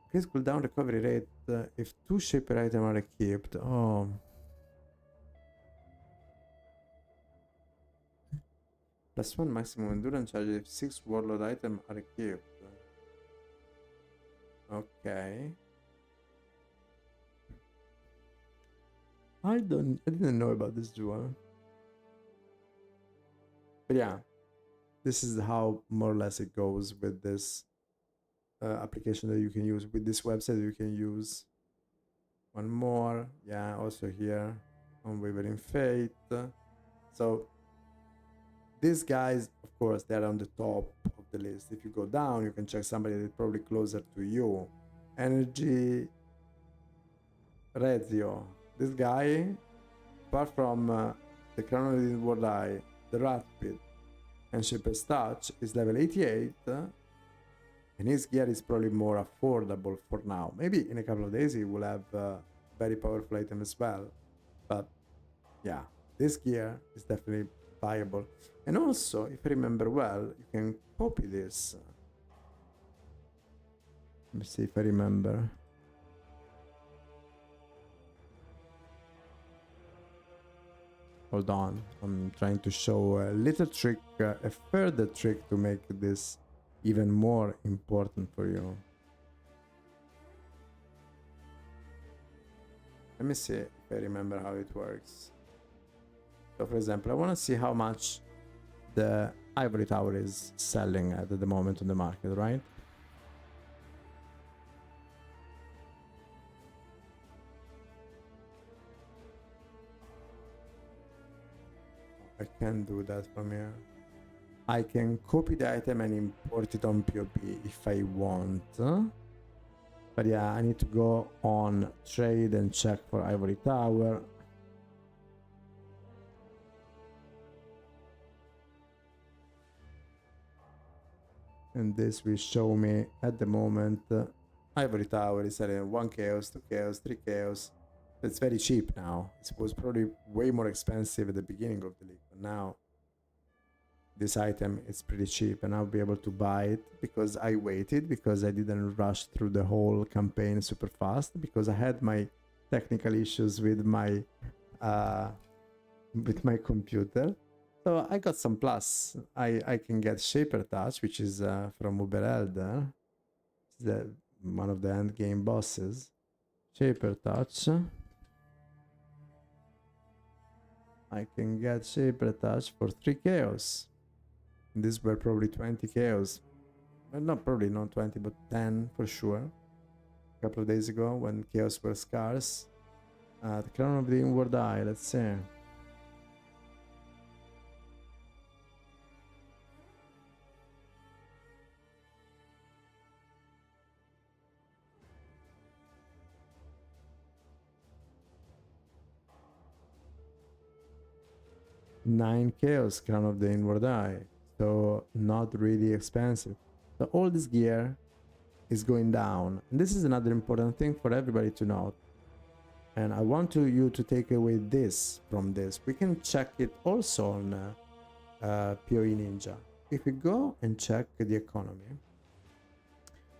Increase cooldown recovery rate if 2 Shaper items are equipped. Oh. +1 maximum endurance charge if 6 Warlord items are equipped. Okay. I didn't know about this jewel. But yeah, this is how more or less it goes with this application that you can use, with this website that you can use. One more, yeah, also here, Unwavering Fate. So these guys, of course, they're on the top of the list. If you go down, you can check somebody that's probably closer to you. Energy Rezio. This guy, apart from the Crown of the Inward Eye, the Ratpit, and Shaper's Touch, is level 88, and his gear is probably more affordable for now. Maybe in a couple of days he will have very powerful item as well, but yeah, this gear is definitely viable. And also, if I remember well, you can copy this. Let me see if I remember. Hold on, I'm trying to show a little trick, a further trick to make this even more important for you. Let me see if I remember how it works. So for example, I want to see how much the ivory tower is selling at the moment on the market, right? I can't do that from here. I can copy the item and import it on POP if I want. But yeah, I need to go on trade and check for ivory tower. And this will show me at the moment ivory tower is selling 1 chaos, 2 chaos, 3 chaos. It's very cheap now. It was probably way more expensive at the beginning of the league, but now this item is pretty cheap and I'll be able to buy it because I waited, because I didn't rush through the whole campaign super fast, because I had my technical issues with my computer. So I got some plus. I can get Shaper Touch, which is from MordredOG, one of the end game bosses. Shaper Touch. I can get Shaper Touch for 3 chaos. These were probably 20 chaos. Well, not 20, but 10 for sure. A couple of days ago when chaos were scarce. The Crown of the Inward Eye, let's see. Nine chaos, Crown of the Inward Eye. So not really expensive. So all this gear is going down. And this is another important thing for everybody to note. And I want you to take away this from this. We can check it also on PoE Ninja. If we go and check the economy,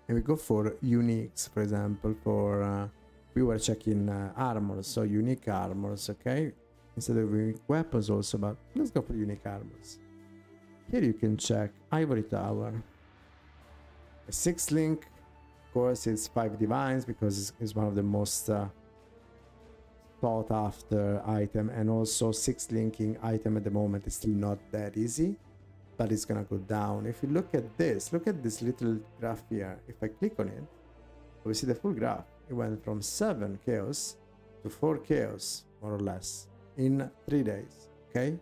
and we go for uniques, for example, for we were checking armors, so unique armors, okay? Instead of unique weapons also, but let's go for unique armors. Here you can check Ivory Tower. A 6 link, of course, it's 5 divines because it's one of the most sought after item, and also 6 linking item at the moment is still not that easy, but it's gonna go down. If you look at this little graph here. If I click on it, we see the full graph. It went from 7 chaos to 4 chaos, more or less, in 3 days, okay?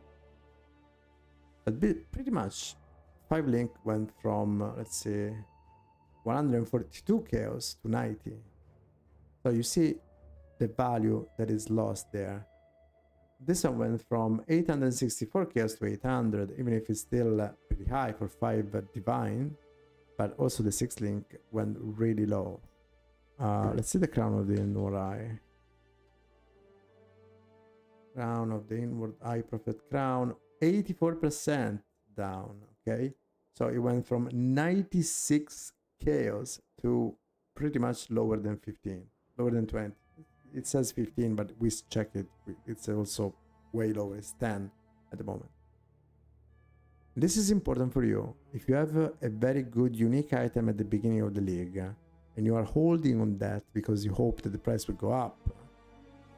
But pretty much 5 link went from, let's see, 142 chaos to 90. So you see the value that is lost there. This one went from 864 chaos to 800, even if it's still pretty high for 5 divine, but also the 6 link went really low. Let's see the Crown of the Inward Eye. Crown of the Inward Eye Prophet Crown, 84% down, okay? So it went from 96 chaos to pretty much lower than 15, lower than 20. It says 15, but we checked it. It's also way lower. It's 10 at the moment. This is important for you. If you have a very good unique item at the beginning of the league, and you are holding on that because you hope that the price will go up,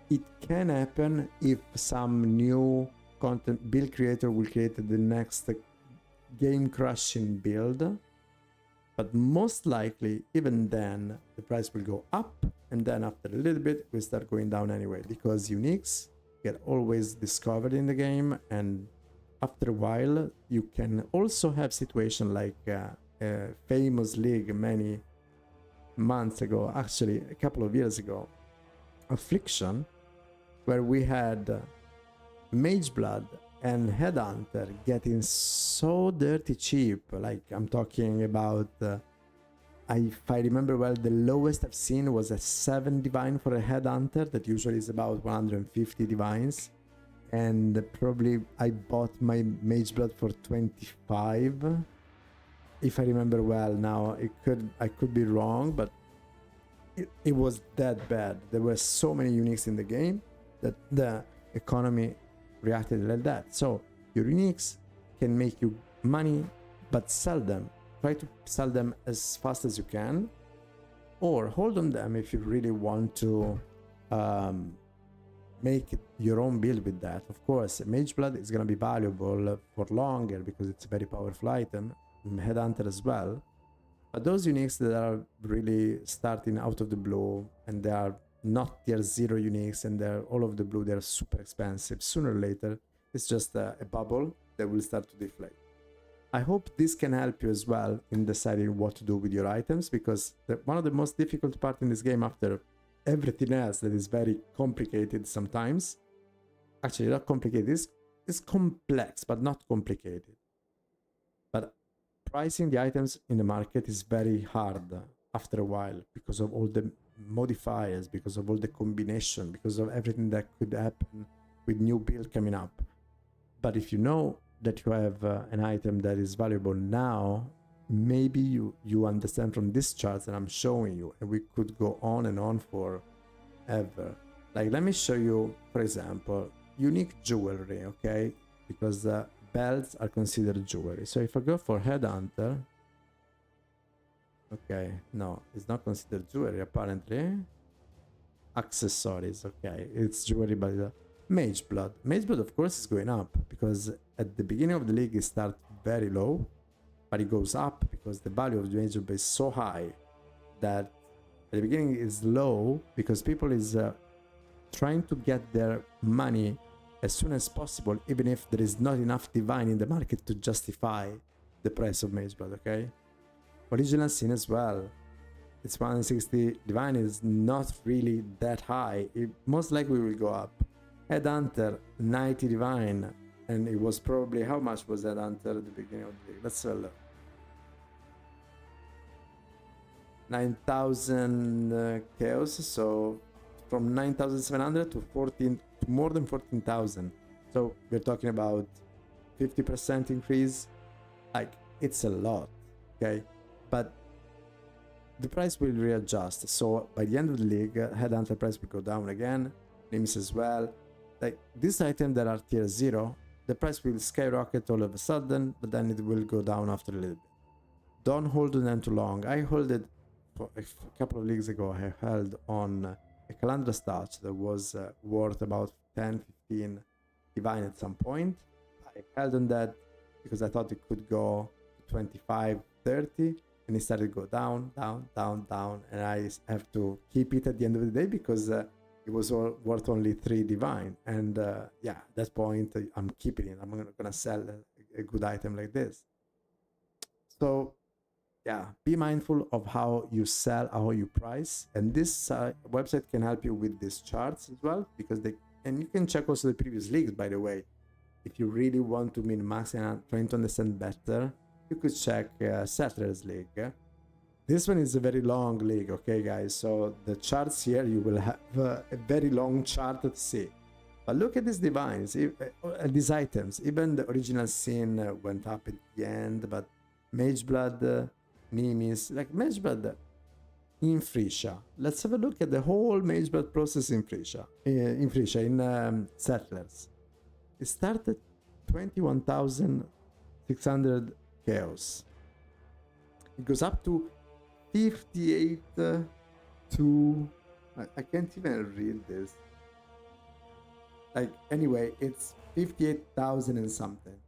it can happen if some new content build creator will create the next game crushing build. But most likely, even then, the price will go up, and then after a little bit, will start going down anyway, because uniques get always discovered in the game, and after a while, you can also have situation like a famous league many months ago, actually a couple of years ago, Affliction, where we had Mage Blood and Headhunter getting so dirty cheap. Like, I'm talking about, if I remember well, the lowest I've seen was a 7 divine for a Headhunter, that usually is about 150 divines. And probably I bought my Mage Blood for 25, if I remember well. Now, I could be wrong, but it was that bad. There were so many uniques in the game that the economy reacted like that. So your uniques can make you money, but sell them. Try to sell them as fast as you can, or hold on them if you really want to make your own build with that. Of course, Mage Blood is going to be valuable for longer because it's a very powerful item. Headhunter as well. But those uniques that are really starting out of the blue and they are not tier 0 uniques and they're all of the blue, they're super expensive. Sooner or later, it's just a bubble that will start to deflate. I hope this can help you as well in deciding what to do with your items, because one of the most difficult parts in this game, after everything else that is very complicated sometimes, actually not complicated, it's complex but not complicated. But pricing the items in the market is very hard after a while because of all the modifiers, because of all the combination, because of everything that could happen with new build coming up. But if you know that you have an item that is valuable now, maybe you understand from this chart that I'm showing you, and we could go on and on forever. Like, let me show you, for example, unique jewelry, okay? Because belts are considered jewelry. So if I go for Headhunter, okay, no, it's not considered jewelry apparently. Accessories, okay, it's jewelry, but Mage Blood. Mage Blood, of course, is going up because at the beginning of the league it starts very low, but it goes up because the value of the Mage Blood is so high that at the beginning is low because people is trying to get their money as soon as possible, even if there is not enough divine in the market to justify the price of Mage Blood, okay? Original Sin as well. It's 160 divine is not really that high. It most likely will go up. Headhunter 90 divine, and it was probably, how much was Headhunter at the beginning of the league? Let's have a look. 9,000 chaos, so from 9,700 to more than 14,000. So we're talking about 50% increase. Like, it's a lot, okay? But the price will readjust. So by the end of the league, Headhunter price will go down again. Limbs as well. Like, these items that are tier 0, the price will skyrocket all of a sudden, but then it will go down after a little bit. Don't hold on them too long. I held it for a couple of leagues ago. I held on a Calandra's Touch that was worth about 10-15 divine at some point. I held on that because I thought it could go to 25-30, and it started to go down, and I have to keep it at the end of the day because it was worth only 3 divine, and yeah, at that point I'm keeping it. I'm gonna sell a good item like this. So yeah, be mindful of how you sell, how you price, and this website can help you with these charts as well, because and you can check also the previous leagues, by the way. If you really want to min-max and trying to understand better, you could check Settlers League. This one is a very long league, okay guys, so the charts here, you will have a very long chart to see. But look at these divines, these items. Even the Original Sin went up at the end, but Mage Blood, Minimis, like Mage Blood in Frisia. Let's have a look at the whole Mage Blood process in Frisia, in Settlers. It started 21,600 chaos. It goes up to 58 to... I can't even read this. Like, anyway, it's 58,000 and something.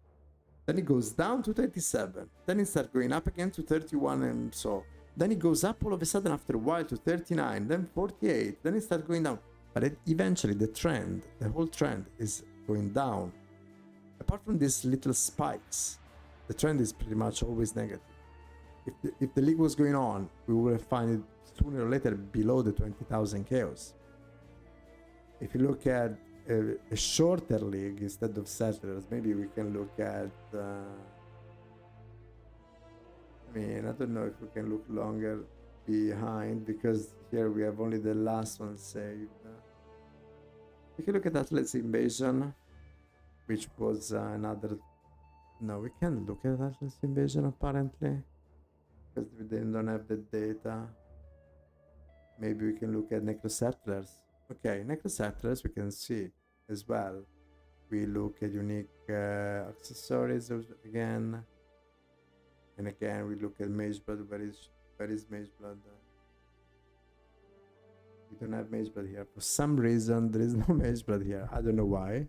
Then it goes down to 37. Then it starts going up again to 31 and so. Then it goes up all of a sudden after a while to 39, then 48. Then it starts going down. But eventually the whole trend is going down. Apart from these little spikes, the trend is pretty much always negative. If the league was going on, we would find it sooner or later below the 20,000 chaos. If you look at a shorter league instead of Settlers, maybe we can look at... I mean, I don't know if we can look longer behind, because here we have only the last one saved. We can look at Atlas Invasion, which was another... No, we can't look at Atlas Invasion apparently, because they don't have the data. Maybe we can look at Necrosettlers. Okay, Necrosettlers we can see as well. we look at unique accessories again. And again, we look at Mage Blood. Where is Mage Blood? We don't have Mage Blood here. For some reason, there is no Mage Blood here. I don't know why.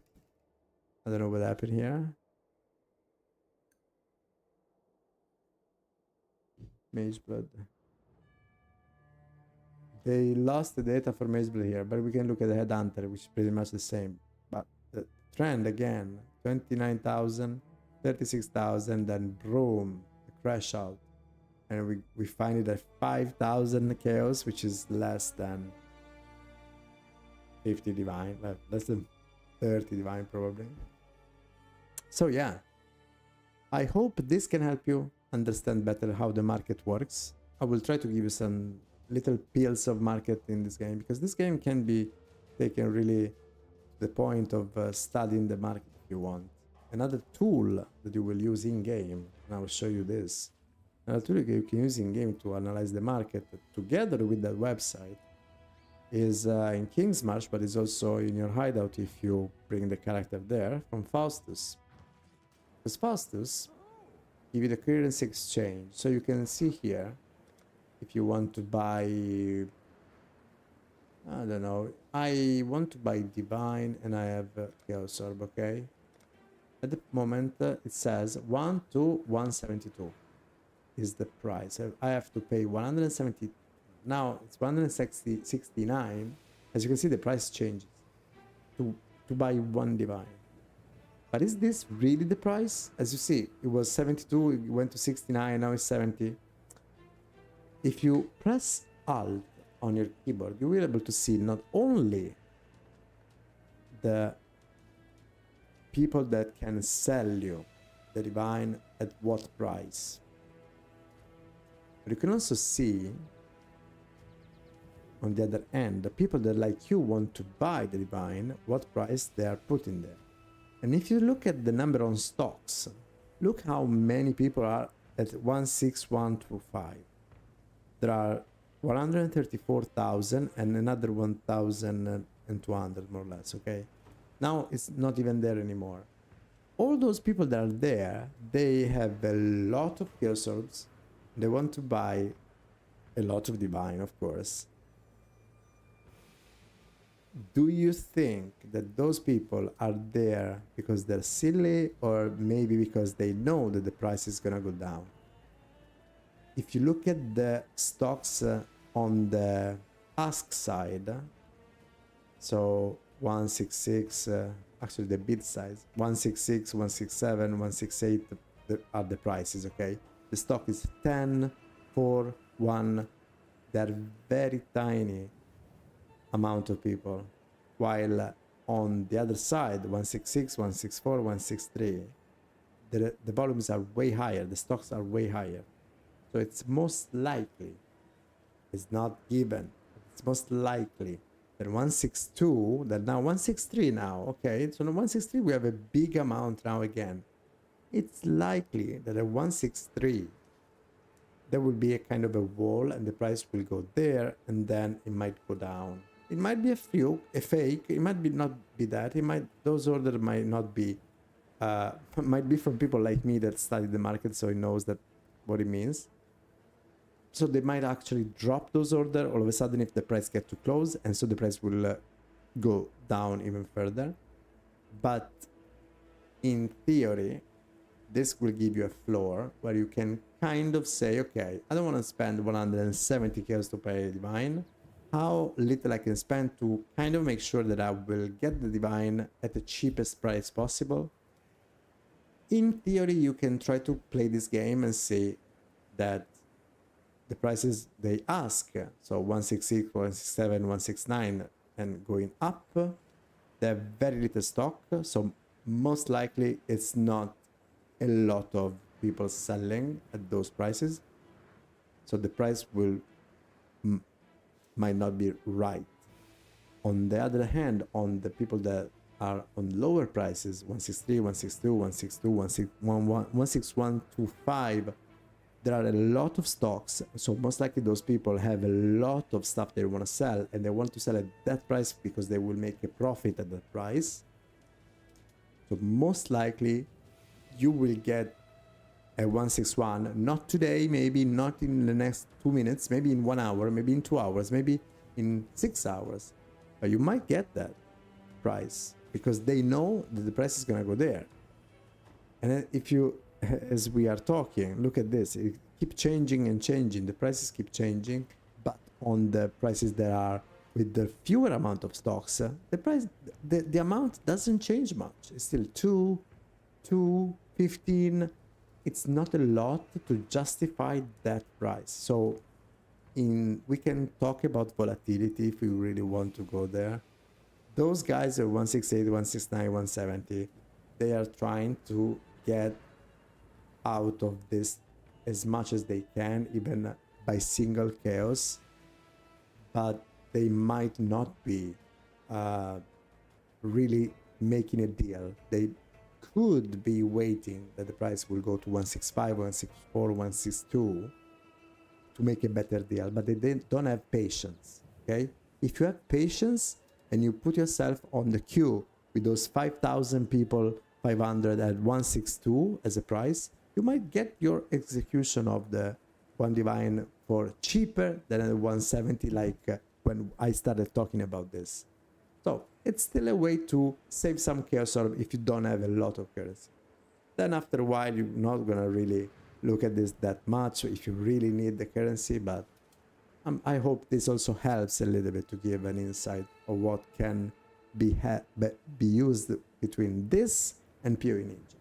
I don't know what happened here. Mage Blood. They lost the data for Mage Blood here, but we can look at the Headhunter, which is pretty much the same. But the trend again, 29,000, 36,000, then boom, the crash out. And we find it at 5,000 chaos, which is less than 50 divine, less than 30 divine probably. So yeah, I hope this can help you understand better how the market works. I will try to give you some little pills of market in this game, because this game can be taken really to the point of studying the market if you want. Another tool that you will use in game, and I will show you this. Another tool you can use in game to analyze the market together with that website is in King's March, but it's also in your hideout if you bring the character there, from Faustus. Because Faustus give you the currency exchange, so you can see here if you want to buy, I don't know, I want to buy Divine and I have Chaos Orb, okay? At the moment it says 1 to 172 is the price. I have to pay 170. Now it's 169. As you can see, the price changes to buy one Divine. But is this really the price? As you see, it was 72, it went to 69, now it's 70. If you press Alt on your keyboard, you will be able to see not only the people that can sell you the Divine at what price, but you can also see on the other end the people that like you want to buy the Divine, what price they are putting there. And if you look at the number on stocks, look how many people are at 16125. There are 134,000 and another 1,200 more or less, okay? Now it's not even there anymore. All those people that are there, they have a lot of Chaos Orbs. They want to buy a lot of Divine, of course. Do you think that those people are there because they're silly, or maybe because they know that the price is gonna go down? If you look at the stocks on the ask side, so 166, actually the bid size, 166, 167, 168 are the prices, okay? The stock is 10, 4, 1. They're very tiny amount of people, while on the other side 166, 164, 163 the volumes are way higher, the stocks are way higher. So it's most likely, it's not given, it's most likely that 162, that now 163 now, okay, so now 163 we have a big amount now again. It's likely that at 163 there will be a kind of a wall and the price will go there and then it might go down. It might be a fake, it might be not be that, it might, those orders might not be, might be from people like me that study the market, so he knows that what it means. So they might actually drop those orders all of a sudden if the price gets too close, and so the price will go down even further. But in theory, this will give you a floor where you can kind of say, okay, I don't want to spend 170 chaos to pay Divine. How little I can spend to kind of make sure that I will get the Divine at the cheapest price possible. In theory, you can try to play this game and see that the prices they ask, so 166, 167, 169, and going up, they have very little stock, so most likely it's not a lot of people selling at those prices, so the price will might not be right. On the other hand, on the people that are on lower prices, 163, 162, 162, 16125, there are a lot of stocks, so most likely those people have a lot of stuff they want to sell, and they want to sell at that price because they will make a profit at that price. So most likely you will get a 161, not today, maybe not in the next 2 minutes, maybe in 1 hour, maybe in 2 hours, maybe in 6 hours, but you might get that price because they know that the price is going to go there. And then if you, as we are talking, look at this, it keep changing and changing, the prices keep changing, but on the prices that are with the fewer amount of stocks, the price, the amount doesn't change much. It's still 2, 15. It's not a lot to justify that price. So we can talk about volatility if we really want to go there. Those guys are 168, 169, 170. They are trying to get out of this as much as they can, even by single chaos. But they might not be really making a deal. They could be waiting that the price will go to 165, 164, 162 to make a better deal, but they don't have patience. Okay, if you have patience and you put yourself on the queue with those 5,000 people, 500 at 162 as a price, you might get your execution of the one divine for cheaper than at 170, like when I started talking about this. So it's still a way to save some chaos if you don't have a lot of currency. Then after a while, you're not gonna really look at this that much if you really need the currency, but I hope this also helps a little bit to give an insight of what can be used between this and PoE Ninja.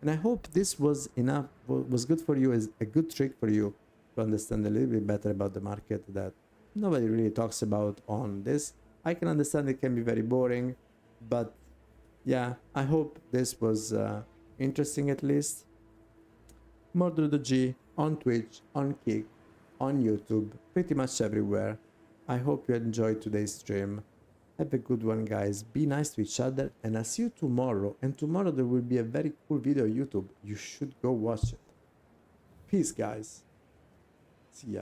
And I hope this was enough, was good for you, as a good trick for you to understand a little bit better about the market that nobody really talks about on this. I can understand it can be very boring, but yeah, I hope this was interesting at least. MordredOG on Twitch, on Kick, on YouTube, pretty much everywhere. I hope you enjoyed today's stream. Have a good one, guys. Be nice to each other, and I'll see you tomorrow. And tomorrow there will be a very cool video on YouTube. You should go watch it. Peace, guys. See ya.